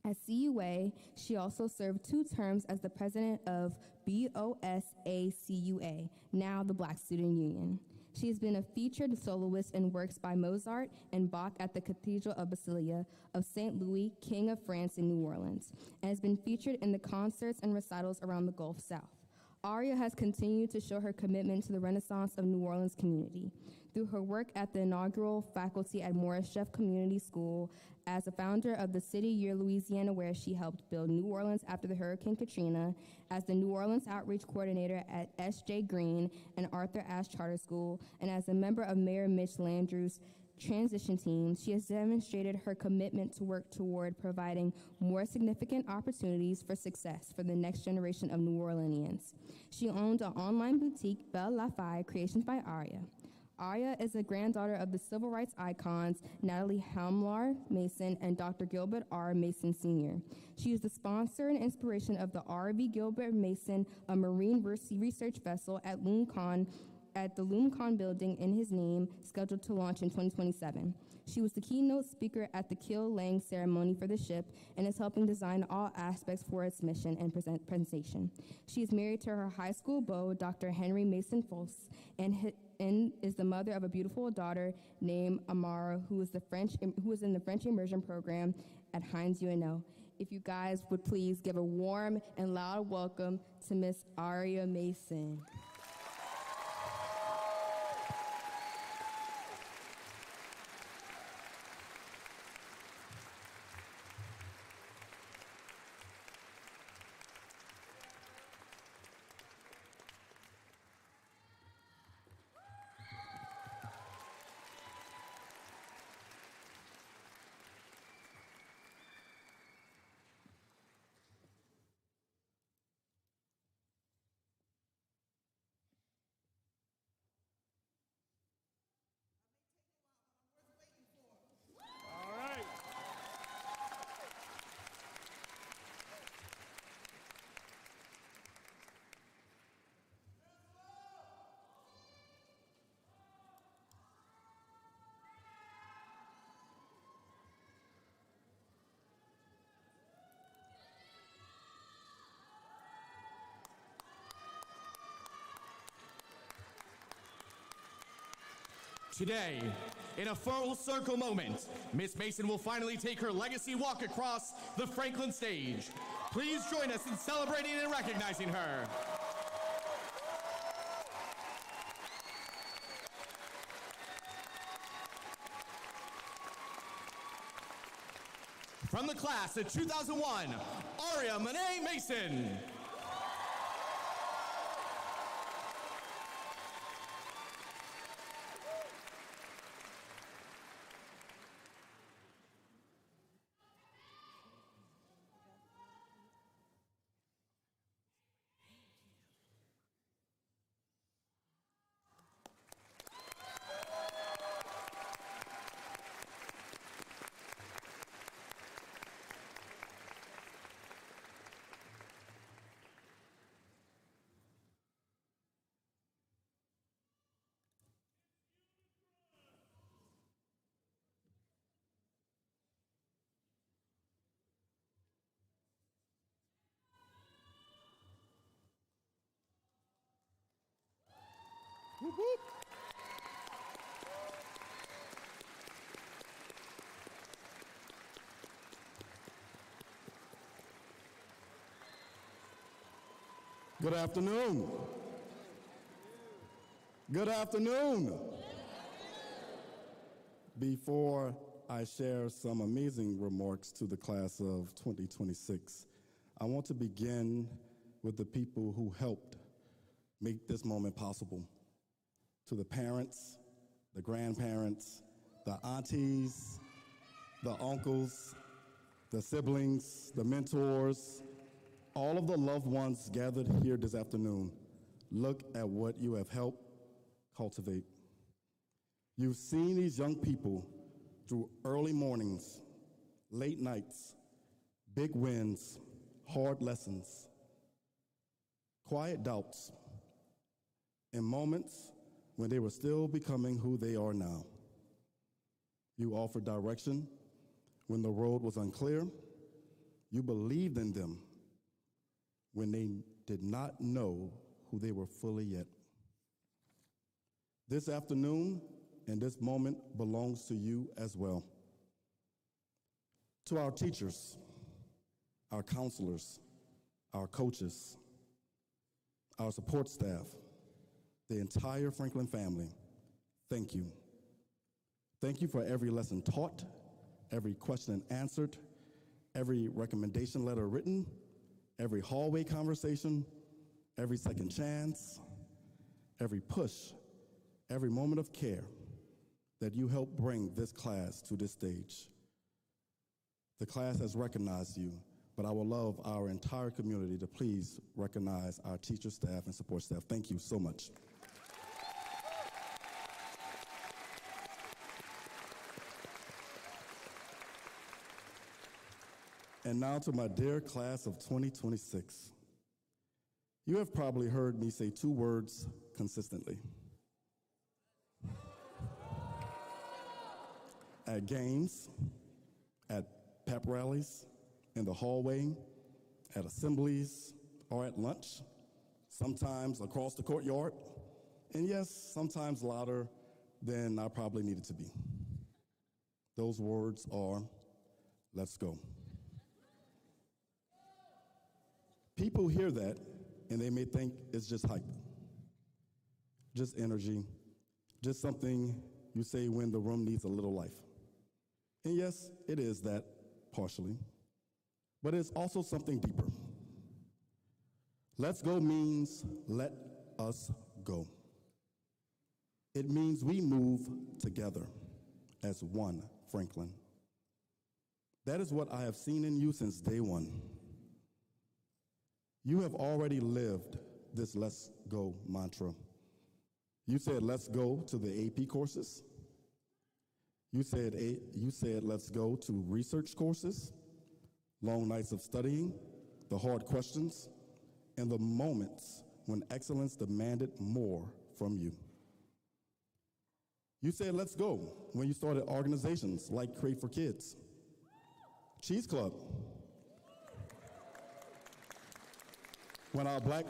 At CUA, she also served 2 terms as the president of BOSACUA, now the Black Student Union. She has been a featured soloist in works by Mozart and Bach at the Cathedral of Basilia of St. Louis, King of France in New Orleans, and has been featured in the concerts and recitals around the Gulf South. Aria has continued to show her commitment to the Renaissance of New Orleans community through her work at the inaugural faculty at Morris Jeff Community School as a founder of the City Year Louisiana, where she helped build New Orleans after the Hurricane Katrina, as the New Orleans Outreach Coordinator at S.J. Green and Arthur Ashe Charter School, and as a member of Mayor Mitch Landrieu's transition team. She has demonstrated her commitment to work toward providing more significant opportunities for success for the next generation of New Orleanians. She owned an online boutique, Belle Lafayette Creations by Aria. Aria is a granddaughter of the civil rights icons Natalie Hamlar Mason and Dr. Gilbert R. Mason Sr. She is the sponsor and inspiration of the R.V. Gilbert Mason, a marine research vessel at the LoomCon building in his name, scheduled to launch in 2027. She was the keynote speaker at the keel laying ceremony for the ship and is helping design all aspects for its mission and presentation. She is married to her high school beau, Dr. Henry Mason Foss, and is the mother of a beautiful daughter named Amara, who is in the French immersion program at Hines UNO. If you guys would please give a warm and loud welcome to Miss Aria Mason. Today, in a full circle moment, Miss Mason will finally take her legacy walk across the Franklin stage. Please join us in celebrating and recognizing her. From the class of 2001, Aria Monet Mason. Whoop, whoop. Good afternoon. Good afternoon. Before I share some amazing remarks to the class of 2026, I want to begin with the people who helped make this moment possible. To the parents, the grandparents, the aunties, the uncles, the siblings, the mentors, all of the loved ones gathered here this afternoon, look at what you have helped cultivate. You've seen these young people through early mornings, late nights, big wins, hard lessons, quiet doubts, and moments when they were still becoming who they are now. You offered direction when the road was unclear. You believed in them when they did not know who they were fully yet. This afternoon and this moment belongs to you as well. To our teachers, our counselors, our coaches, our support staff, the entire Franklin family, thank you. Thank you for every lesson taught, every question answered, every recommendation letter written, every hallway conversation, every second chance, every push, every moment of care that you helped bring this class to this stage. The class has recognized you, but I would love our entire community to please recognize our teacher staff and support staff. Thank you so much. And now to my dear class of 2026. You have probably heard me say two words consistently. At games, at pep rallies, in the hallway, at assemblies, or at lunch, sometimes across the courtyard, and yes, sometimes louder than I probably needed to be. Those words are, let's go. People hear that and they may think it's just hype, just energy, just something you say when the room needs a little life. And yes, it is that partially, but it's also something deeper. Let's go means let us go. It means we move together as one Franklin. That is what I have seen in you since day one. You have already lived this let's go mantra. You said let's go to the AP courses. You said let's go to research courses, long nights of studying, the hard questions, and the moments when excellence demanded more from you. You said let's go when you started organizations like Create for Kids, Cheese Club, when our Black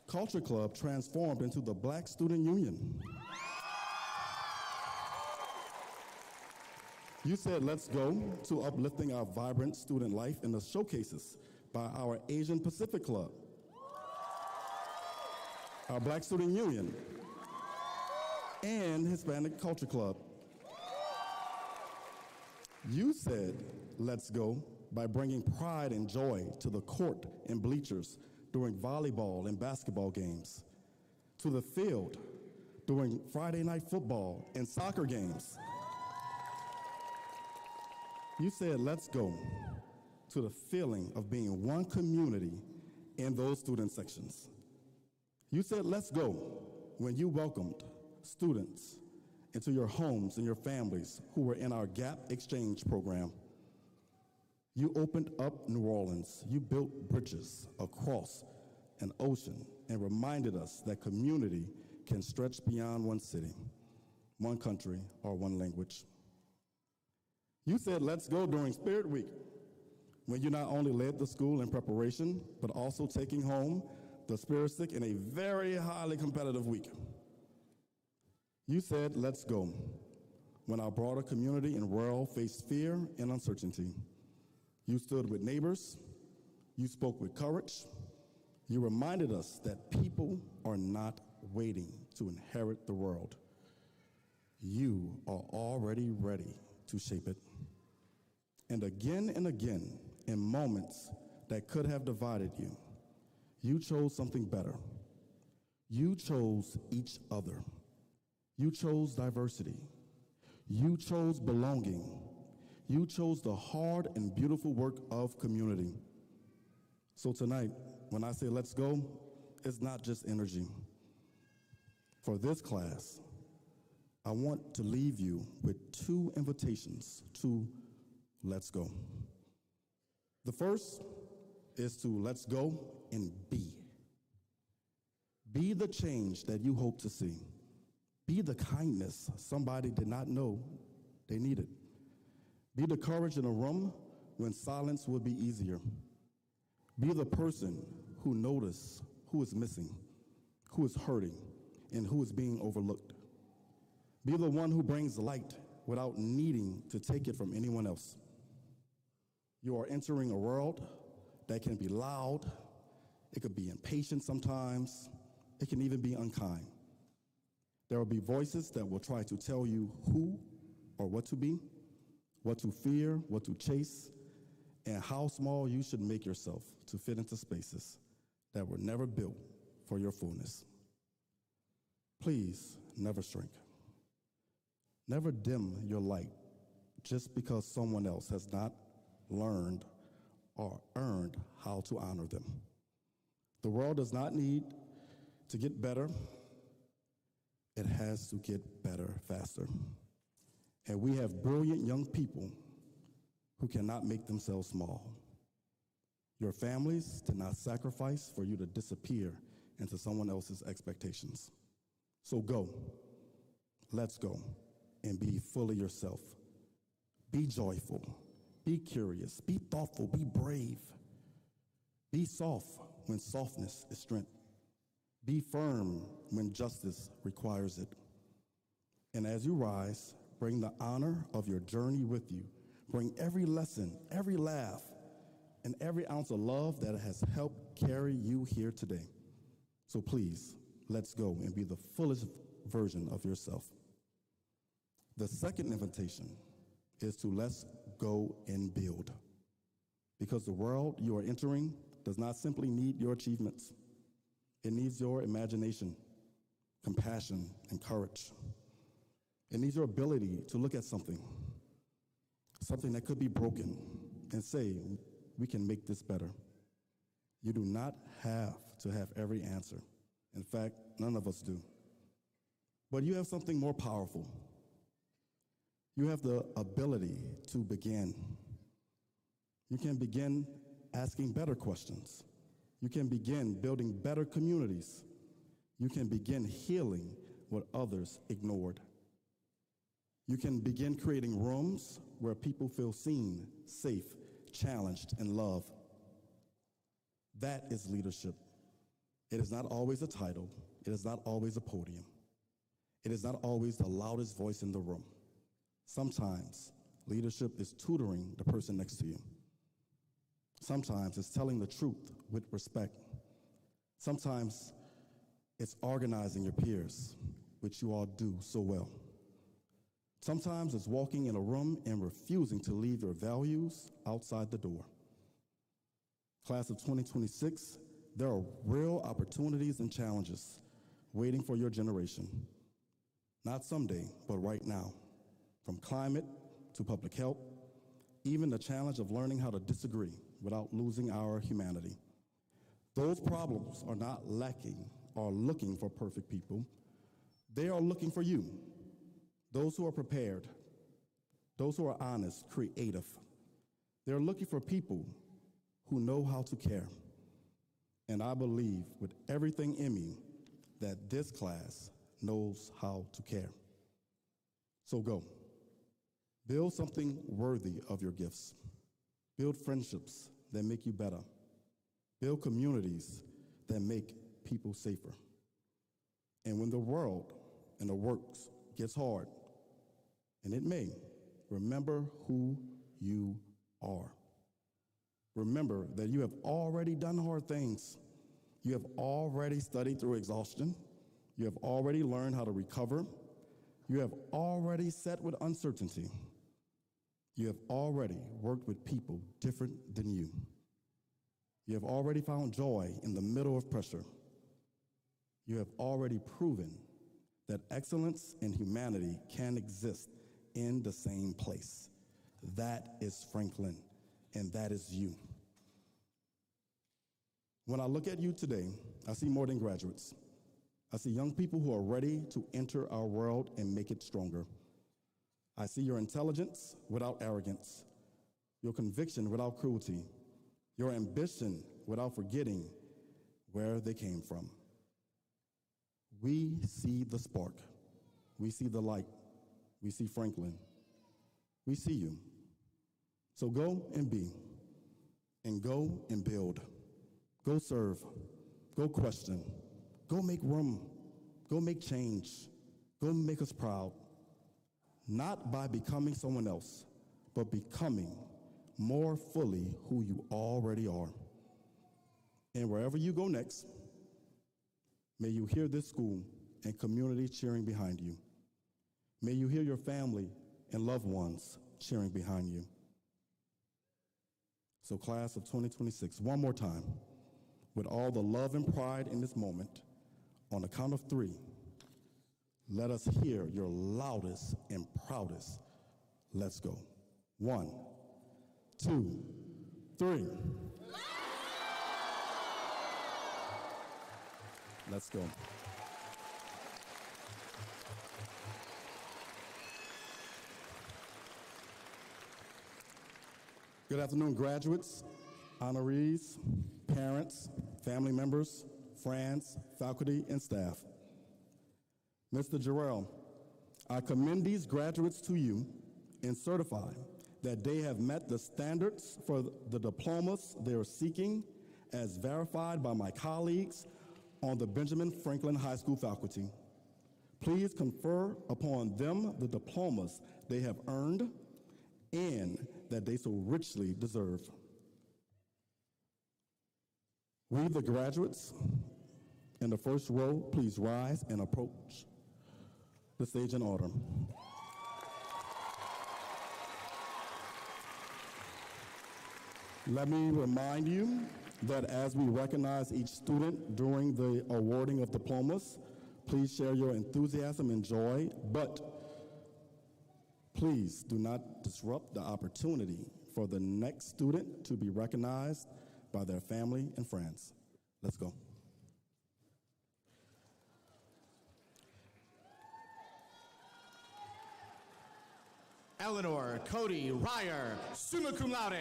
Culture Club transformed into the Black Student Union. You said, let's go to uplifting our vibrant student life in the showcases by our Asian Pacific Club, our Black Student Union, and Hispanic Culture Club. You said, let's go by bringing pride and joy to the court and bleachers during volleyball and basketball games, to the field during Friday night football and soccer games. You said, let's go to the feeling of being one community in those student sections. You said, let's go when you welcomed students into your homes and your families who were in our GAP exchange program. You opened up New Orleans. You built bridges across an ocean and reminded us that community can stretch beyond one city, one country, or one language. You said, let's go during Spirit Week, when you not only led the school in preparation, but also taking home the Spirit Stick in a very highly competitive week. You said, let's go, when our broader community and world faced fear and uncertainty. You stood with neighbors, you spoke with courage, you reminded us that people are not waiting to inherit the world. You are already ready to shape it. And again, in moments that could have divided you, you chose something better. You chose each other. You chose diversity. You chose belonging. You chose the hard and beautiful work of community. So tonight, when I say let's go, it's not just energy. For this class, I want to leave you with two invitations to let's go. The first is to let's go and be. Be the change that you hope to see. Be the kindness somebody did not know they needed. Be the courage in a room when silence would be easier. Be the person who notices who is missing, who is hurting, and who is being overlooked. Be the one who brings light without needing to take it from anyone else. You are entering a world that can be loud, it could be impatient sometimes, it can even be unkind. There will be voices that will try to tell you who or what to be, what to fear, what to chase, and how small you should make yourself to fit into spaces that were never built for your fullness. Please never shrink. Never dim your light just because someone else has not learned or earned how to honor them. The world does not need to get better. It has to get better faster. And we have brilliant young people who cannot make themselves small. Your families did not sacrifice for you to disappear into someone else's expectations. So go, let's go, and be fully yourself. Be joyful, be curious, be thoughtful, be brave. Be soft when softness is strength. Be firm when justice requires it. And as you rise, bring the honor of your journey with you. Bring every lesson, every laugh, and every ounce of love that has helped carry you here today. So please, let's go and be the fullest version of yourself. The second invitation is to let's go and build. Because the world you are entering does not simply need your achievements. It needs your imagination, compassion, and courage. It needs your ability to look at something that could be broken, and say, we can make this better. You do not have to have every answer. In fact, none of us do. But you have something more powerful. You have the ability to begin. You can begin asking better questions. You can begin building better communities. You can begin healing what others ignored. You can begin creating rooms where people feel seen, safe, challenged, and loved. That is leadership. It is not always a title. It is not always a podium. It is not always the loudest voice in the room. Sometimes Leadership is tutoring the person next to you. Sometimes it's telling the truth with respect. Sometimes it's organizing your peers, which you all do so well. Sometimes it's walking in a room and refusing to leave your values outside the door. Class of 2026, there are real opportunities and challenges waiting for your generation. Not someday, but right now. From climate to public health, even the challenge of learning how to disagree without losing our humanity. Those problems are not lacking or looking for perfect people. They are looking for you, those who are prepared, those who are honest, creative. They're looking for people who know how to care. And I believe with everything in me that this class knows how to care. So go. Build something worthy of your gifts. Build friendships that make you better. Build communities that make people safer. And when the world and the work gets hard, and it may, remember who you are. Remember that you have already done hard things. You have already studied through exhaustion. You have already learned how to recover. You have already sat with uncertainty. You have already worked with people different than you. You have already found joy in the middle of pressure. You have already proven that excellence and humanity can exist in the same place. That is Franklin, and that is you. When I look at you today, I see more than graduates. I see young people who are ready to enter our world and make it stronger. I see your intelligence without arrogance, your conviction without cruelty, your ambition without forgetting where they came from. We see the spark. We see the light. We see Franklin. We see you. So go and be, and go and build. Go serve. Go question. Go make room. Go make change. Go make us proud. Not by becoming someone else, but becoming more fully who you already are. And wherever you go next, may you hear this school and community cheering behind you. May you hear your family and loved ones cheering behind you. So class of 2026, one more time, with all the love and pride in this moment, on the count of 3, let us hear your loudest and proudest. Let's go. 1, 2, 3. Let's go. Good afternoon, graduates, honorees, parents, family members, friends, faculty, and staff. Mr. Jarrell, I commend these graduates to you and certify that they have met the standards for the diplomas they are seeking as verified by my colleagues on the Benjamin Franklin High School faculty. Please confer upon them the diplomas they have earned and that they so richly deserve. We, the graduates in the first row, please rise and approach the stage in order. Let me remind you that as we recognize each student during the awarding of diplomas, please share your enthusiasm and joy, but please do not disrupt the opportunity for the next student to be recognized by their family and friends. Let's go. Eleanor Cody Ryer, summa cum laude.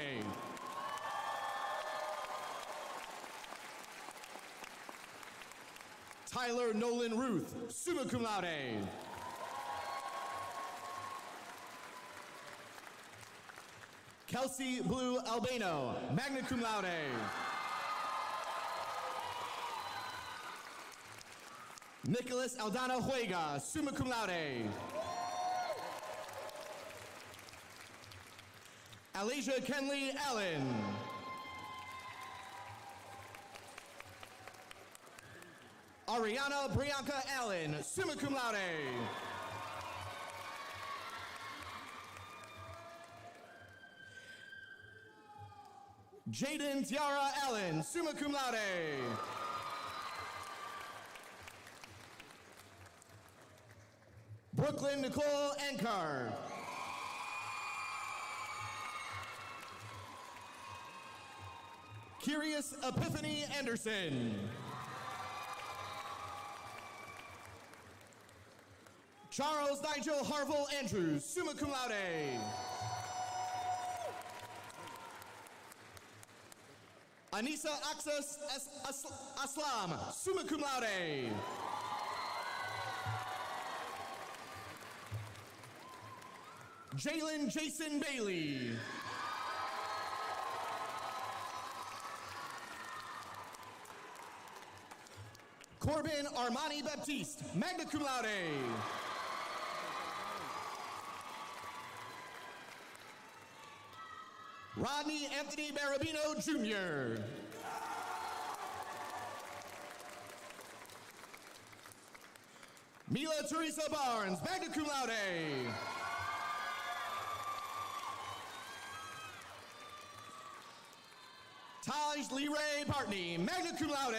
Tyler Nolan Ruth, summa cum laude. Kelsey Blue Albano, magna cum laude. Nicholas Aldana Huega, summa cum laude. Alasia Kenley Allen. Ariana Brianca Allen, summa cum laude. Jaden Tiara Allen, summa cum laude. Brooklyn Nicole Ankar. Curious Epiphany Anderson. Charles Nigel Harville Andrews, summa cum laude. Anissa Aksas Aslam, summa cum laude. Jalen Jason Bailey. Corbin Armani Baptiste, magna cum laude. Rodney Anthony Barabino Jr. Mila Teresa Barnes, magna cum laude. Taj Lee Ray Partney, magna cum laude.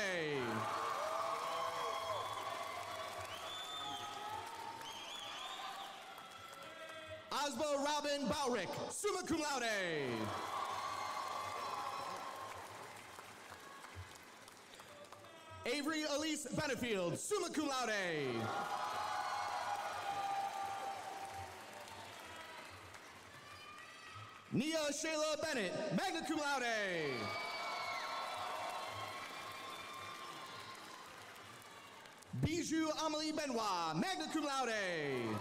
Osbo Robin Bowrick, summa cum laude. Avery Elise Benefield, summa cum laude. Nia Shayla Bennett, magna cum laude. Bijou Amelie Benoit, magna cum laude.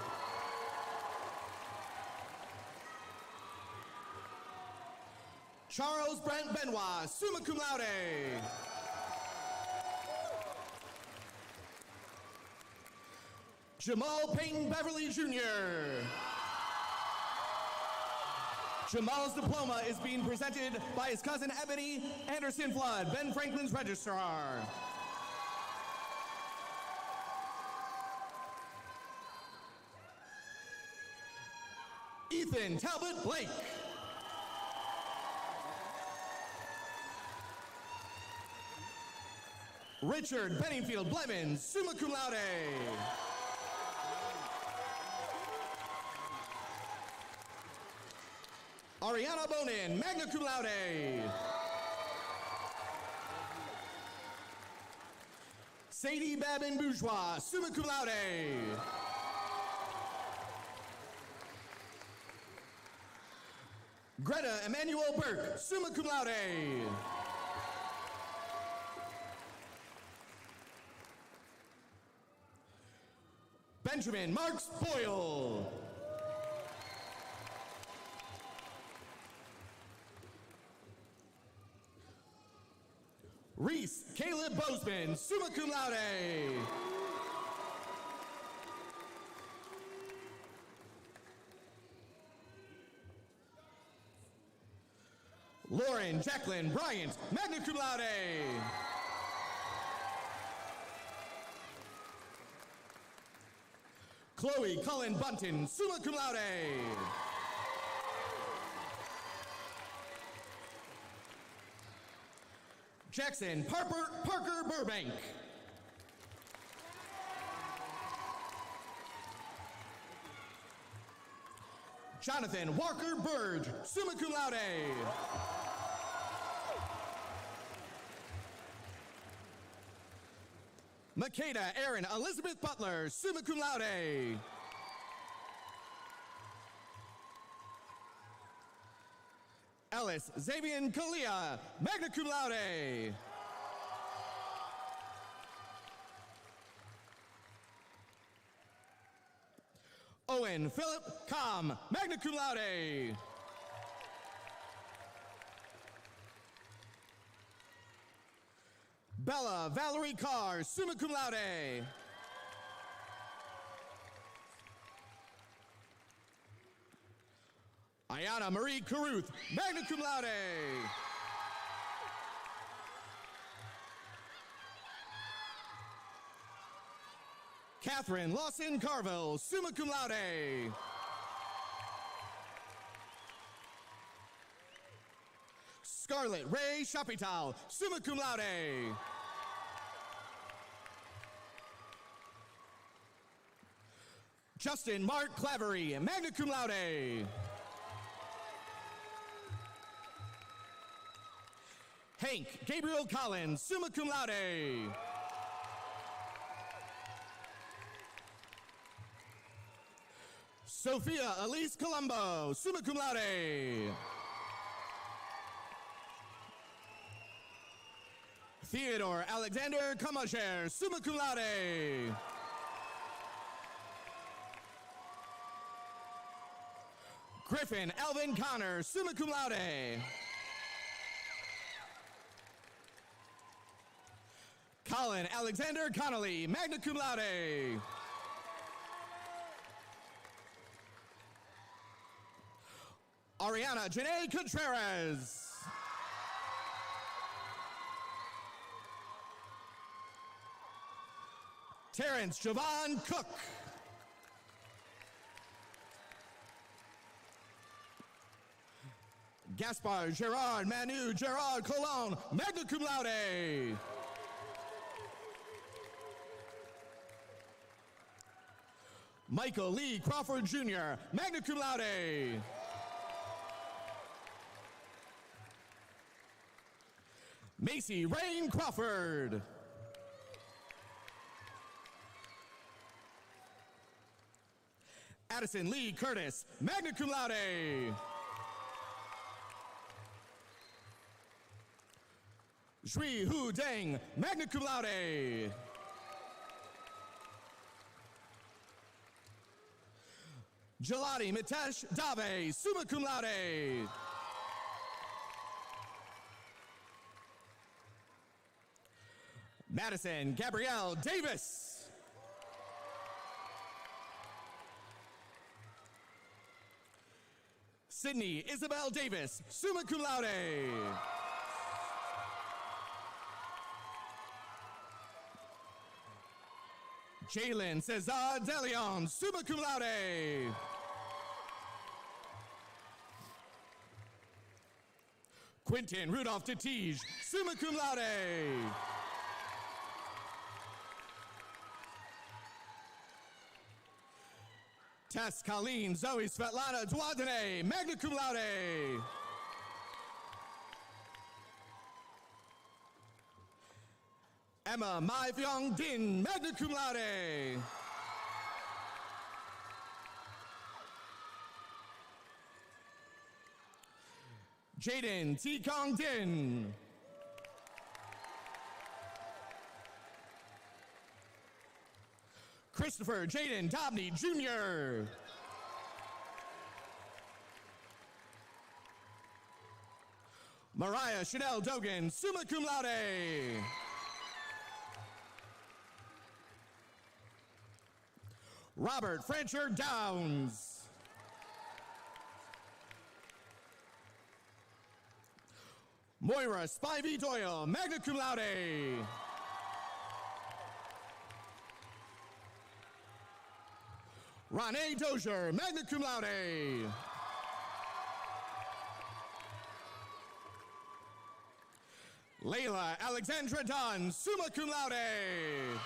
Charles Brent Benoit, summa cum laude. Jamal Payton Beverly Jr. Jamal's diploma is being presented by his cousin Ebony Anderson Flood, Ben Franklin's registrar. Ethan Talbot Blake. Richard Benningfield Blevins, summa cum laude. Ariana Bonin, magna cum laude. Sadie Babin Bourgeois, summa cum laude. Greta Emmanuel Burke, summa cum laude. Benjamin Marks Boyle. Reese Caleb Bozeman, summa cum laude. Lauren Jacqueline Bryant, magna cum laude. Chloe Cullen Bunton, summa cum laude. Jackson Parker Burbank. Jonathan Walker Burge, summa cum laude. Makeda Erin Elizabeth Butler, summa cum laude. Ellis Xavier Kalia, magna cum laude. Owen Philip Com, magna cum laude. Bella Valerie Carr, summa cum laude. Ayana Marie Caruth, magna cum laude. Catherine Lawson Carville, summa cum laude. Scarlett Ray Chapital, summa cum laude. Justin Mark Clavery, magna cum laude. Hank Gabriel Collins, summa cum laude. Sophia Elise Colombo, summa cum laude. Theodore Alexander Comacher, summa cum laude. Griffin Alvin Connor, summa cum laude. Colin Alexander Connolly, magna cum laude. Ariana Janae Contreras. Terrence Javon Cook. Gaspar Gerard Manu Gerard Colon, magna cum laude. Michael Lee Crawford Jr., magna cum laude. Macy Rain Crawford. Addison Lee Curtis, magna cum laude. Shui Hu Deng, magna cum laude. Jelani Mitesh Dave, summa cum laude. Madison Gabrielle Davis. Sydney Isabel Davis, summa cum laude. Jalen Cesar DeLeon, summa cum laude. Quentin Rudolph DeTige, summa cum laude. Tess Colleen Zoe Svetlana Dwadene, magna cum laude. Emma Mai Fyong Din, magna cum laude. Jaden T. Kong Din. Christopher Jaden Dobney Jr. Mariah Chanel Dogan, summa cum laude. Robert Francher Downs. Moira Spivey Doyle, magna cum laude. Ronnie Dozier, magna cum laude. Layla Alexandra Dunn, summa cum laude.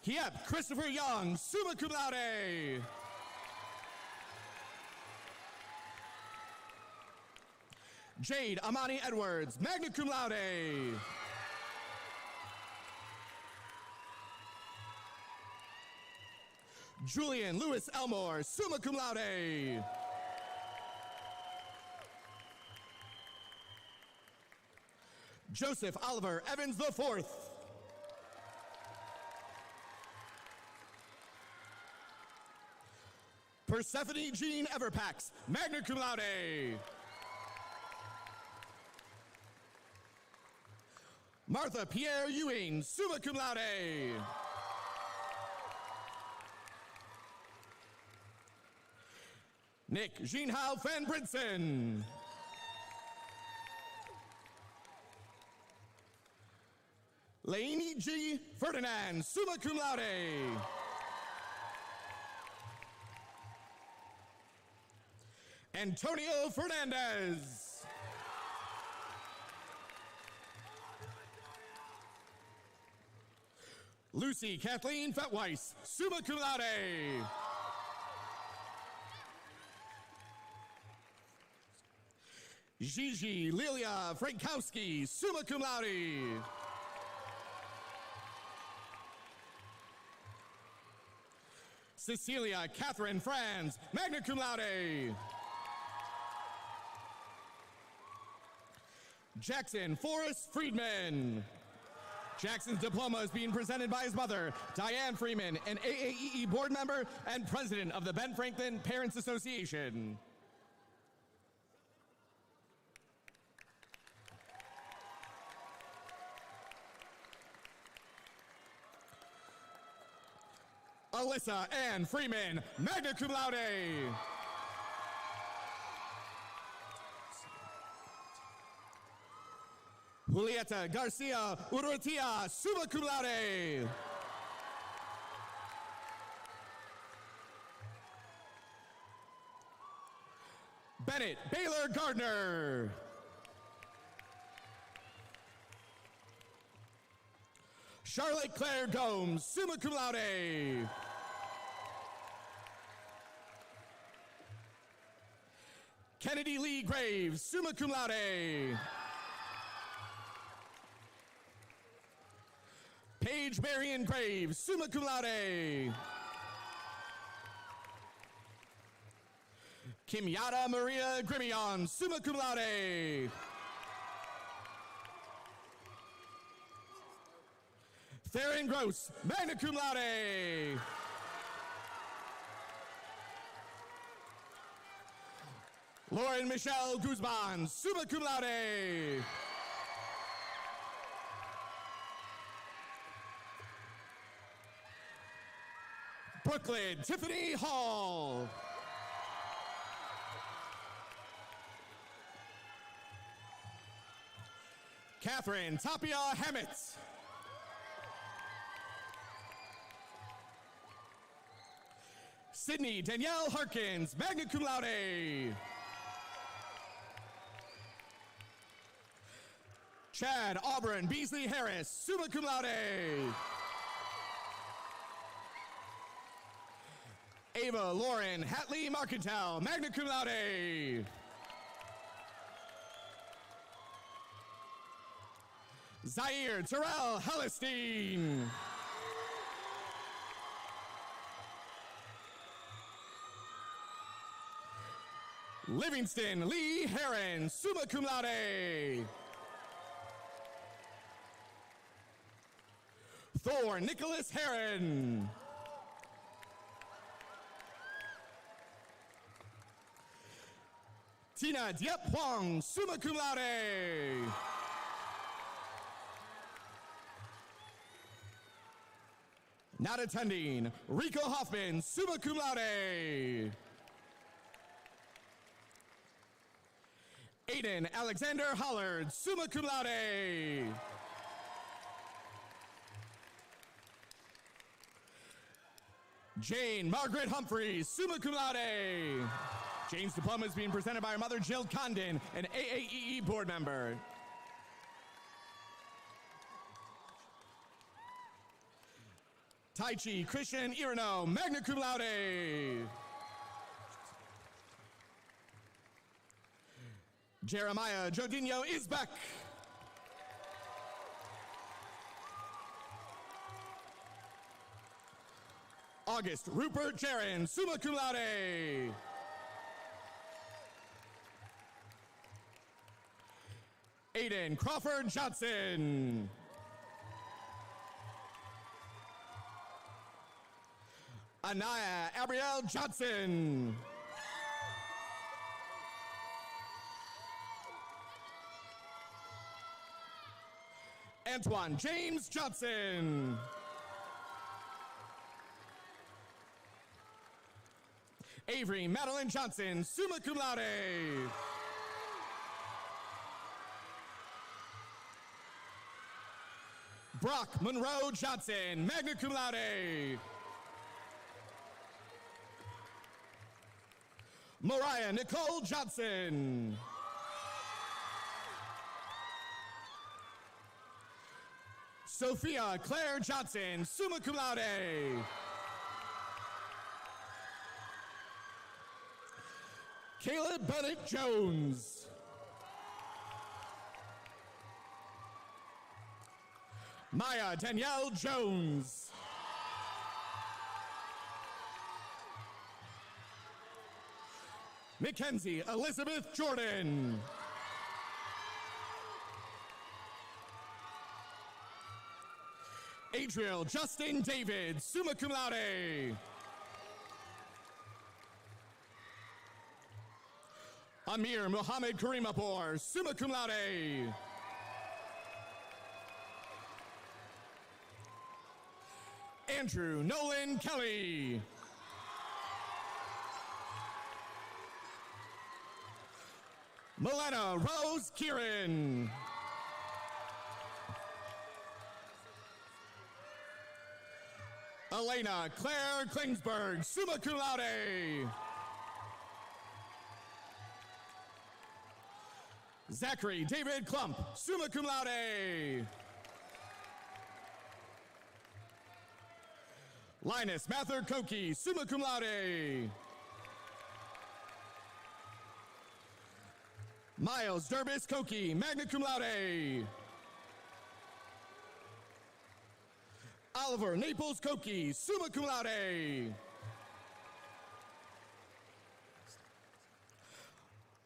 Yep, Christopher Young, summa cum laude. Jade Amani Edwards, magna cum laude. Julian Lewis Elmore, summa cum laude. Joseph Oliver Evans IV. Persephone Jean Everpax, magna cum laude. Martha Pierre Ewing, summa cum laude. Nick Jeanhao Van Brinson. Lainey G. Ferdinand, summa cum laude. Antonio Fernandez. Lucy Kathleen Fetweiss, summa cum laude. Gigi Lilia Frankowski, summa cum laude. Cecilia Catherine Franz, magna cum laude. Jackson Forrest Friedman. Jackson's diploma is being presented by his mother, Diane Freeman, an AAEE board member and president of the Ben Franklin Parents Association. Alyssa Ann Freeman, magna cum laude. Julieta Garcia Urrutia, summa cum laude. Bennett Baylor Gardner. Charlotte Claire Gomes, summa cum laude. Kennedy Lee Graves, summa cum laude. Paige Marion Graves, summa cum laude. Kimyata Maria Grimion, summa cum laude. Theron Gross, magna cum laude. Lauren Michelle Guzman, summa cum laude. Brooklyn Tiffany Hall. Catherine Tapia Hammett. Sydney Danielle Harkins, magna cum laude. Chad Auburn Beasley Harris, summa cum laude. Ava Lauren Hatley Markentel, magna cum laude. Zaire Terrell Hellestein. Livingston Lee Heron, summa cum laude. Thor Nicholas Heron. Tina Diep Huang, summa cum laude. Not attending, Rico Hoffman, summa cum laude. Aiden Alexander Hollard, summa cum laude. Jane Margaret Humphreys, summa cum laude. Jane's diploma is being presented by her mother, Jill Condon, an AAEE board member. Tai Chi Christian Irano, magna cum laude. Jeremiah Jodinho Isbeck. August Rupert Jaron, summa cum laude. Aiden Crawford Johnson. Anaya Abrielle Johnson. Antoine James Johnson. Avery Madeline Johnson, summa cum laude. Brock Monroe Johnson, magna cum laude. Mariah Nicole Johnson. Sophia Claire Johnson, summa cum laude. Caleb Bennett Jones. Maya Danielle Jones. Mackenzie Elizabeth Jordan. Adriel Justin David, summa cum laude. Amir Muhammad Karimapur, summa cum laude. Andrew Nolan Kelly. Milena Rose Kieran. Elena Claire Klingsberg, summa cum laude. Zachary David Klump, summa cum laude. Linus Mather Koki, summa cum laude. Miles Durbis Koki, magna cum laude. Oliver Naples Koki, summa cum laude.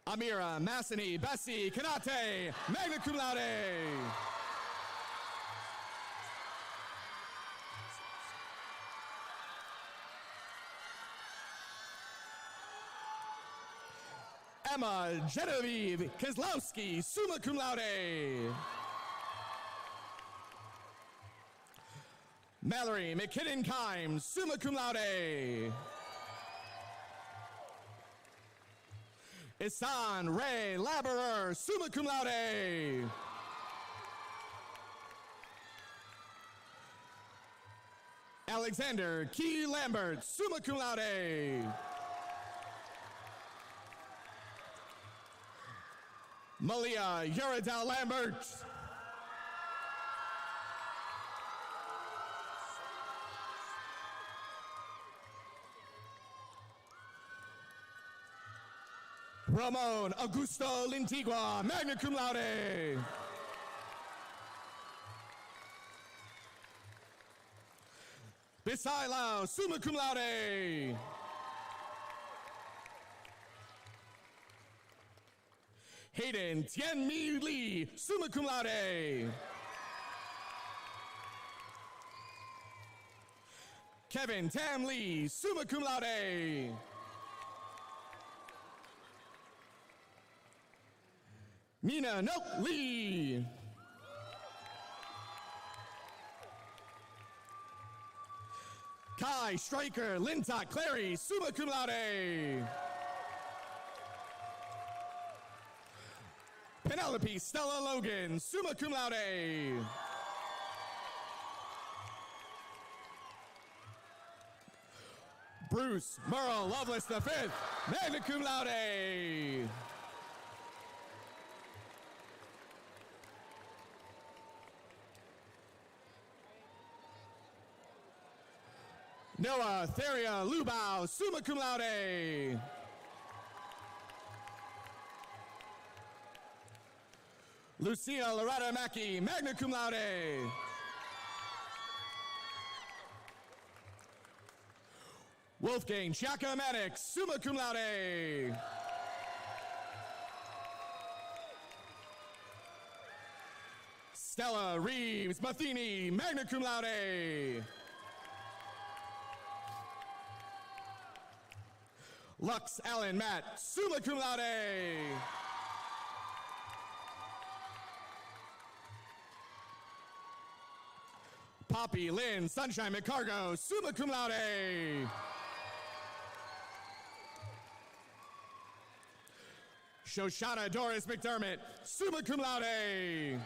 Amira Massini Bessie Kanate, magna cum laude. Emma Genevieve Kozlowski, summa cum laude. Mallory McKinnon Kimes, summa cum laude. Isan Ray Laborer, summa cum laude. Alexander Key Lambert, summa cum laude. Malia Yuridal Lambert. Ramon Augusto Lintigua, magna cum laude. Bisai Lau, summa cum laude. Hayden Tianmi Lee, summa cum laude. Kevin Tam Lee, summa cum laude. Nina Nope Lee. Kai Stryker Linta Clary, summa cum laude. Penelope Stella Logan, summa cum laude. Bruce Merle Lovelace V, magna cum laude. Noah Theria Lubau, summa cum laude. Lucia Loretta Mackey, magna cum laude. Wolfgang Chaka Maddox, summa cum laude. Stella Reeves Matheny, magna cum laude. Lux Allen Matt, summa cum laude. Poppy Lynn Sunshine McCargo, summa cum laude. Shoshana Doris McDermott, summa cum laude.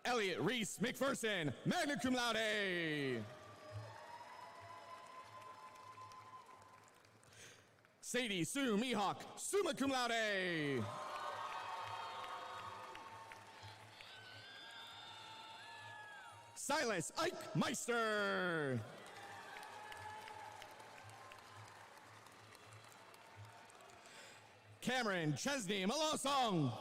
Elliot Reese McPherson, magna cum laude. Sadie Sue Mihawk, summa cum laude. Silas Ike Meister. Cameron Chesney Malosong.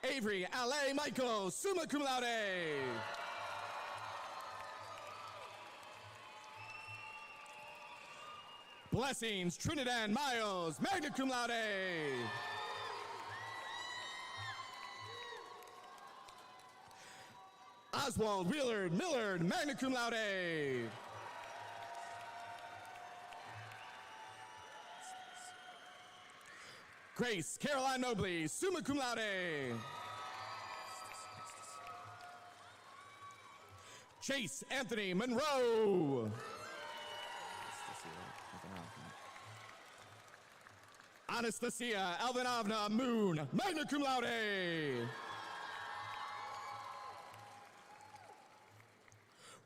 Avery Ale Michael, summa cum laude. Blessings Trinidad Miles, magna cum laude. Oswald Wheeler Millard, magna cum laude. Grace Caroline Nobley, summa cum laude. Chase Anthony Monroe. Anastasia Alvanovna Moon, magna cum laude.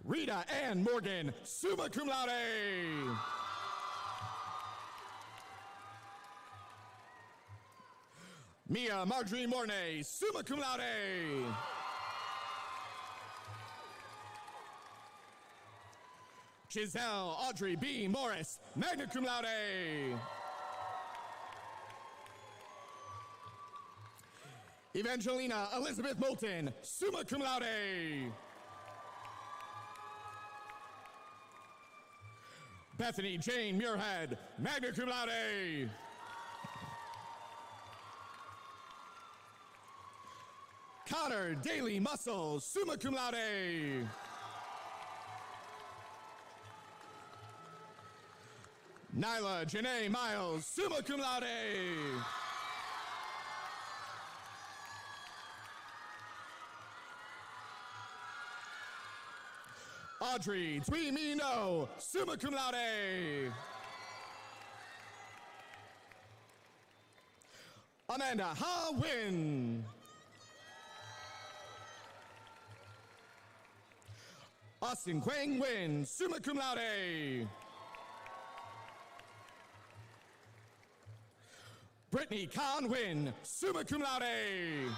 Rita Ann Morgan, summa cum laude. Mia Marjorie Mornay, summa cum laude. Giselle Audrey B. Morris, magna cum laude. Evangelina Elizabeth Moulton, summa cum laude. Bethany Jane Muirhead, magna cum laude. Connor Daly Muscle, summa cum laude. Nyla Janae Miles, summa cum laude. Audrey Twimino, summa cum laude. Amanda Ha Win. Austin Quang Win, summa cum laude. Brittany Kahn Win, summa cum laude.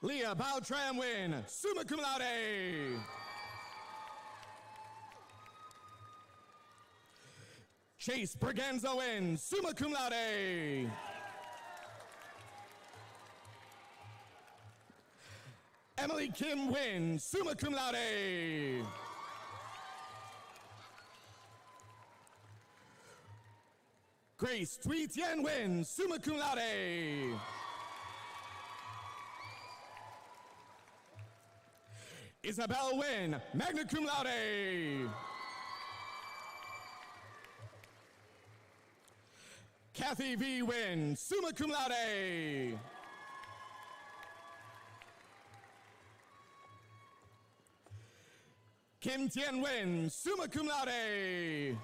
Leah Bautram Win, summa cum laude. Chase Braganza Win, summa cum laude. Emily Kim Win, summa cum laude. Grace Tui Tien Win, summa cum laude. Isabel Win, magna cum laude. Kathy V. Win, summa cum laude. Kim Tien Win, summa cum laude.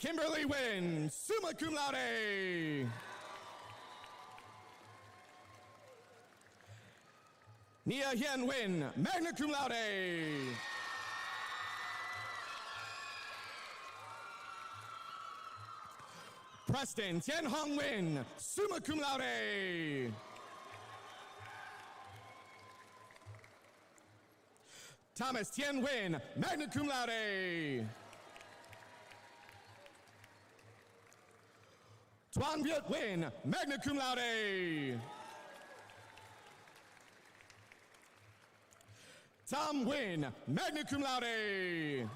Kimberly Win, summa cum laude. Nia Hien Win, magna cum laude. Preston Tien Hong Win, summa cum laude. Thomas Tien Win, magna cum laude. Tuan Viet Win, magna cum laude. Tom Win, magna cum laude.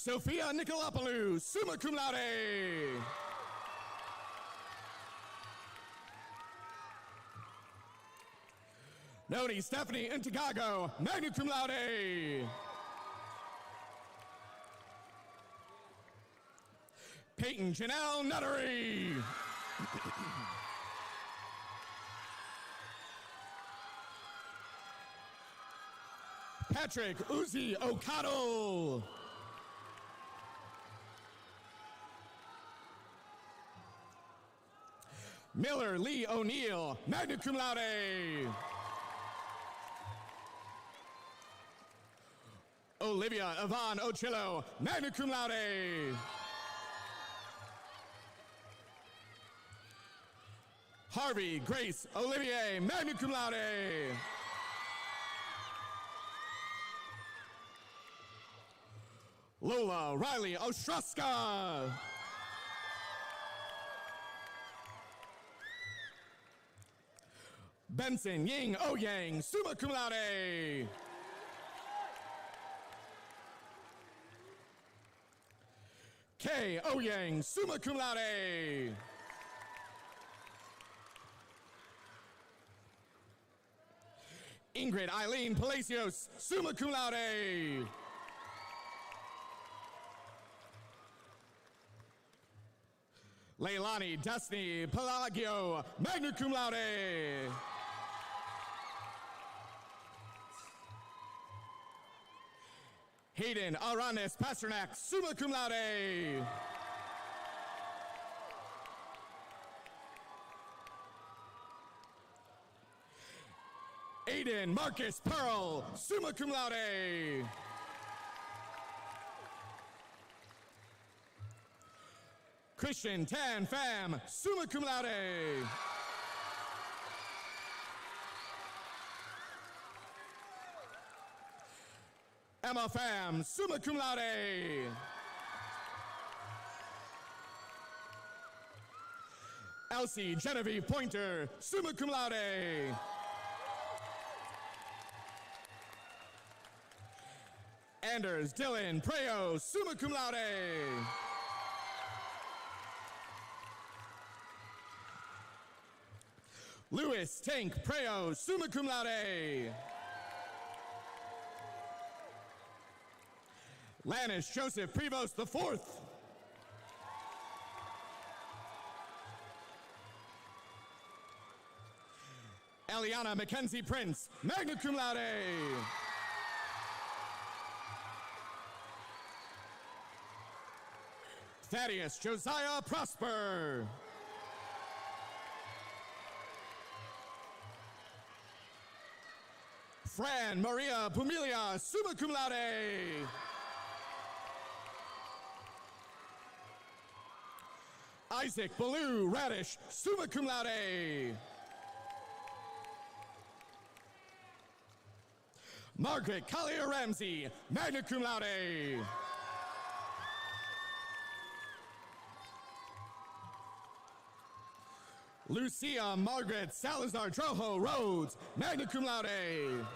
Sophia Nicolapoulou, summa cum laude. Noni Stephanie Intigago, magna cum laude. Peyton Janelle Nuttery. Patrick Uzi Okado. Miller Lee O'Neill, magna cum laude. Olivia Yvonne Ochillo, magna cum laude. Harvey Grace Olivier, magna cum laude. Lola Riley Ostraska. Benson Ying Oyang, summa cum laude. Kay Oyang, summa cum laude. Ingrid Eileen Palacios, summa cum laude. Leilani Destiny Pelagio, magna cum laude. Hayden Aranes Pasternak, summa cum laude. Aiden Marcus Pearl, summa cum laude. Christian Tan Pham, summa cum laude. Emma Pham, summa cum laude. Elsie Genevieve Pointer, summa cum laude. Anders Dylan Preo, summa cum laude. Louis Tank Preo, summa cum laude. Lannis Joseph Prevost IV. Eliana Mackenzie Prince, magna cum laude. Thaddeus Josiah Prosper. Fran Maria Pumilia, summa cum laude. Isaac Ballou Radish, summa cum laude. Margaret Collier Ramsey, magna cum laude. Lucia Margaret Salazar Trojo Rhodes, magna cum laude.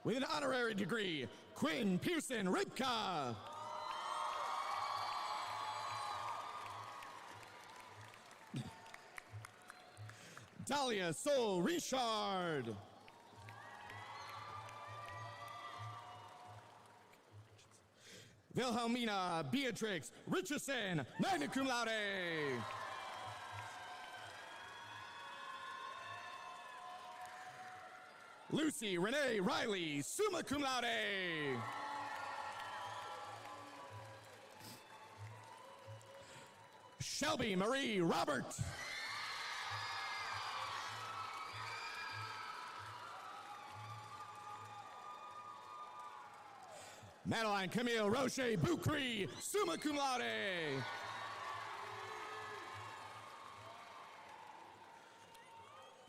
With an honorary degree, Quinn Pearson Ripka. Dahlia Sol Richard. Wilhelmina Beatrix Richardson, magna cum laude. Lucy Renee Riley, summa cum laude. Shelby Marie Robert. Madeline Camille Roche Boucry, summa cum laude.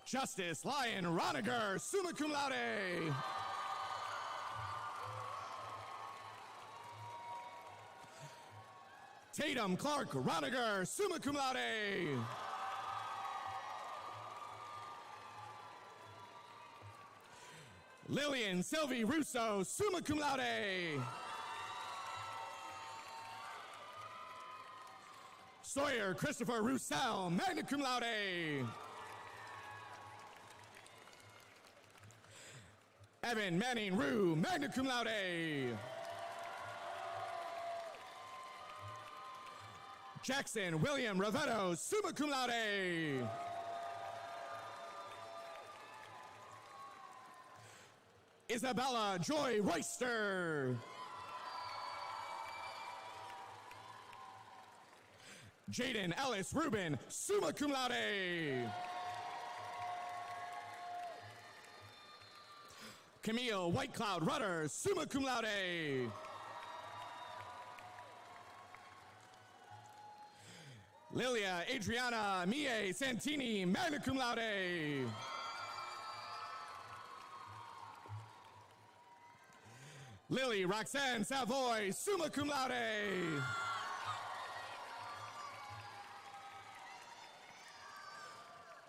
Justice Lyon Roniger, summa cum laude. Tatum Clark Roniger, summa cum laude. Lillian Sylvie Russo, summa cum laude. Sawyer Christopher Roussel, magna cum laude. Evan Manning Rue, magna cum laude. Jackson William Ravetto, summa cum laude. Isabella Joy Royster. Jaden Ellis Rubin, summa cum laude. Camille Whitecloud Rudder, summa cum laude. Lilia Adriana Mie Santini, magna cum laude. Lily Roxanne Savoy, summa cum laude.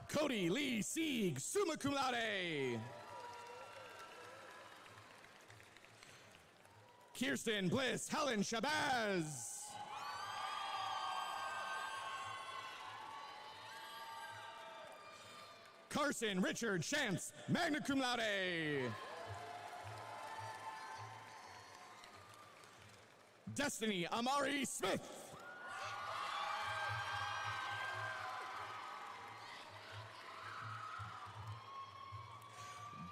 Cody Lee Sieg, summa cum laude. Kirsten Bliss Helen Shabazz. Carson Richard Chance, magna cum laude. Destiny Amari Smith.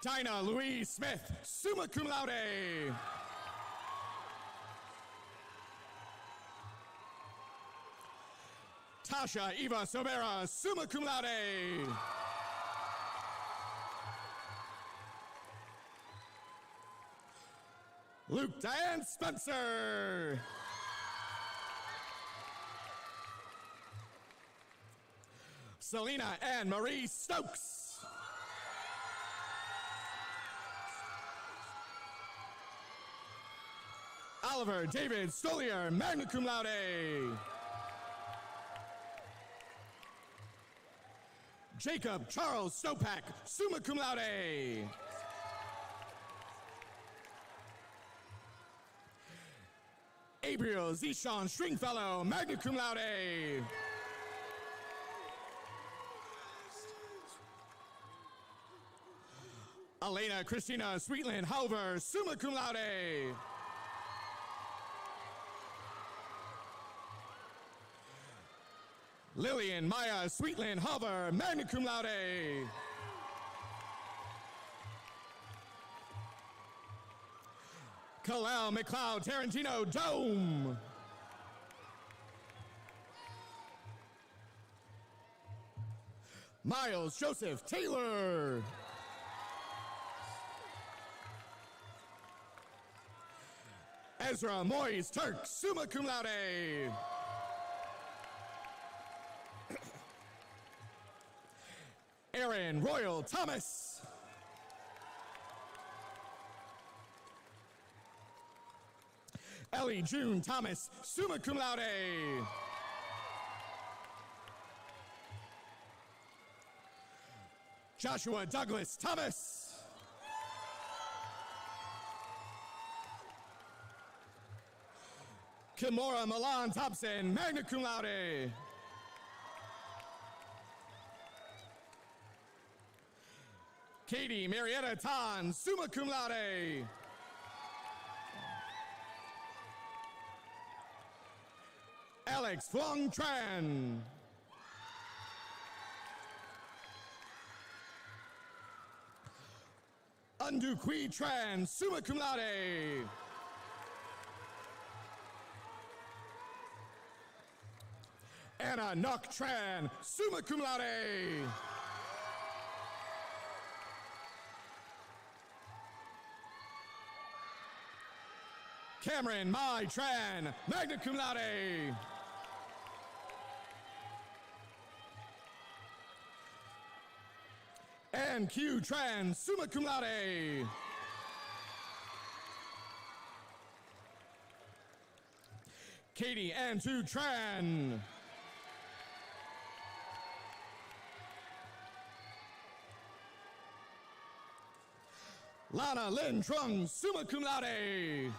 Dinah Louise Smith, summa cum laude. Tasha Eva Sobera, summa cum laude. Luke Diane Spencer. Selena Ann Marie Stokes. Oliver David Stolier, magna cum laude. Jacob Charles Stopak, summa cum laude. Gabriel Zishon Stringfellow, magna cum laude. Elena Christina Sweetland Halver, summa cum laude. Lillian Maya Sweetland Halver, magna cum laude. Kalel McLeod Tarantino Dome. Miles Joseph Taylor. Ezra Moyes Turk, summa cum laude. Aaron Royal Thomas. Ellie June Thomas, summa cum laude. Joshua Douglas Thomas. Kimora Milan Thompson, magna cum laude. Katie Marietta Tan, summa cum laude. Alex Phuong Tran. Undu Qui Tran, summa cum laude. Anna Nok Tran, summa cum laude. Cameron Mai Tran, magna cum laude. Ann Q Tran, summa cum laude. Katie Ann Tu Tran. Lana Lin Trung, summa cum laude.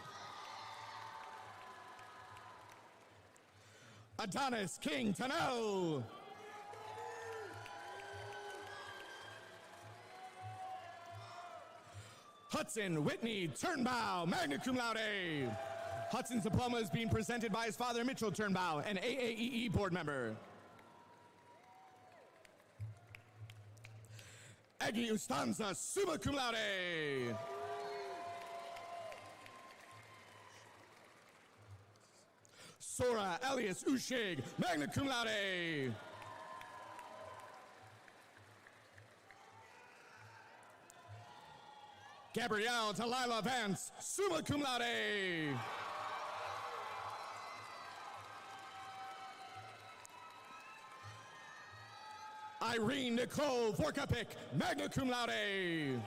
Adonis King Tanel. Hudson Whitney Turnbow, magna cum laude. Hudson's diploma is being presented by his father, Mitchell Turnbow, an AAEE board member. Aggie Ustanza, summa cum laude. Sora Elias Ushig, magna cum laude. Gabrielle Delilah Vance, summa cum laude. Irene Nicole Vorkapik, magna cum laude.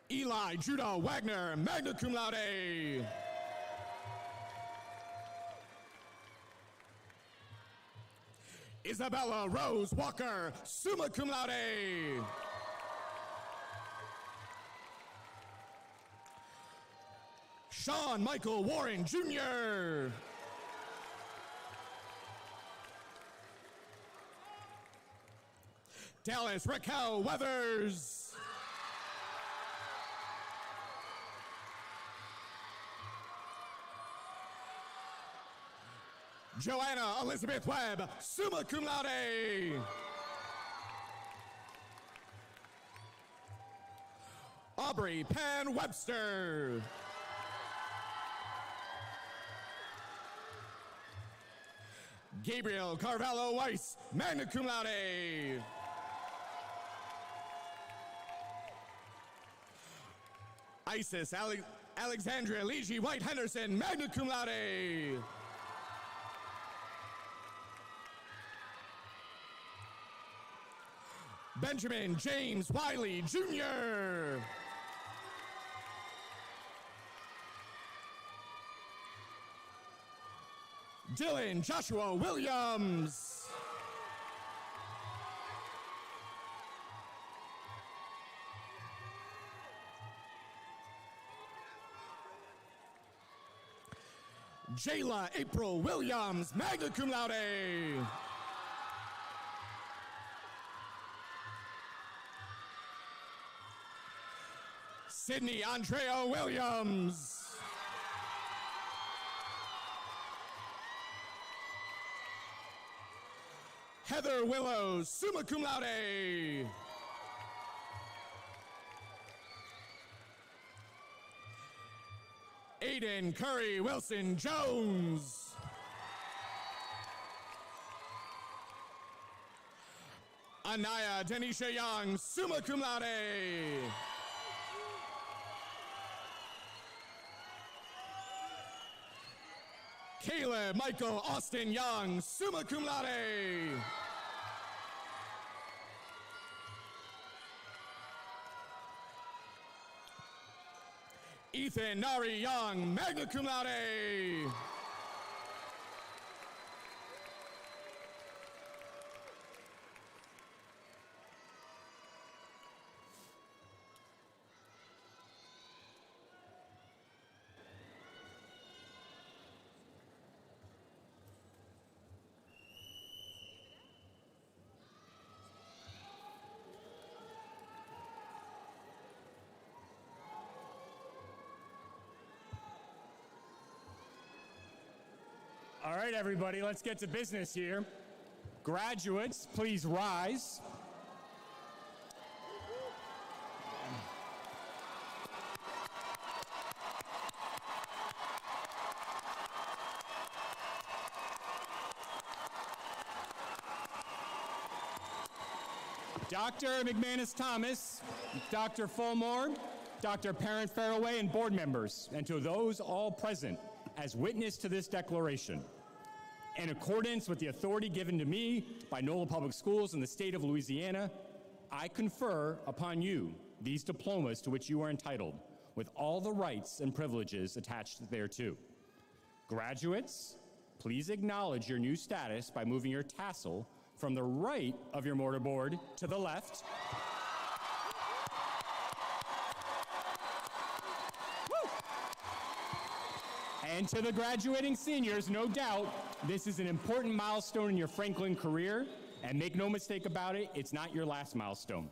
Eli Judah Wagner, magna cum laude. Isabella Rose Walker, summa cum laude. Sean Michael Warren Jr. Dallas Raquel Weathers. Joanna Elizabeth Webb, summa cum laude. Aubrey Pan Webster. Gabriel Carvalho Weiss, magna cum laude. Isis Alexandria Ligi White Henderson, magna cum laude. Benjamin James Wiley Jr. Dylan Joshua Williams. Jayla April Williams, magna cum laude. Sydney Andrea Williams. Heather Willows, summa cum laude. Aiden Curry Wilson Jones. Anaya Denisha Young, summa cum laude. Caleb Michael Austin Young, summa cum laude. Ethan Nari Young, magna cum laude. All right, everybody, let's get to business here. Graduates, please rise. Dr. McManus Thomas, Dr. Fulmore, Dr. Parent Fairway, and board members, and to those all present as witness to this declaration. In accordance with the authority given to me by NOLA Public Schools in the state of Louisiana, I confer upon you these diplomas to which you are entitled, with all the rights and privileges attached thereto. Graduates, please acknowledge your new status by moving your tassel From the right of your mortarboard to the left. Woo! And to the graduating seniors, no doubt, this is an important milestone in your Franklin career. And make no mistake about it, it's not your last milestone.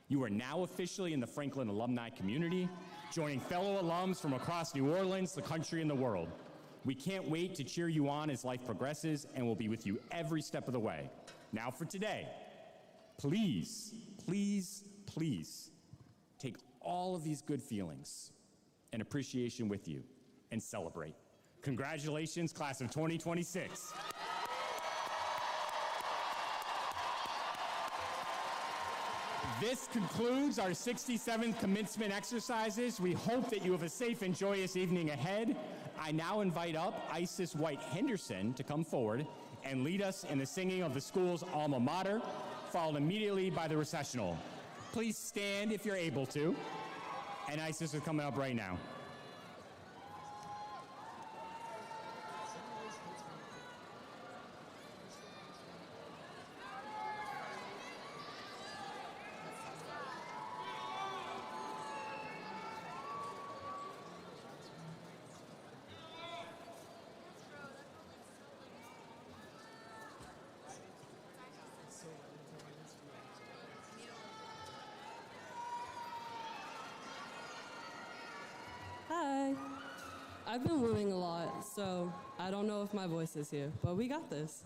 You are now officially in the Franklin alumni community, joining fellow alums from across New Orleans, the country, and the world. We can't wait to cheer you on as life progresses, and we'll be with you every step of the way. Now for today, please, please, please take all of these good feelings and appreciation with you and celebrate. Congratulations, class of 2026. This concludes our 67th commencement exercises. We hope that you have a safe and joyous evening ahead. I now invite up Isis White Henderson to come forward and lead us in the singing of the school's alma mater, followed immediately by the recessional. Please stand if you're able to. And Isis is coming up right now. Hi. I've been wooing a lot, so I don't know if my voice is here, but we got this.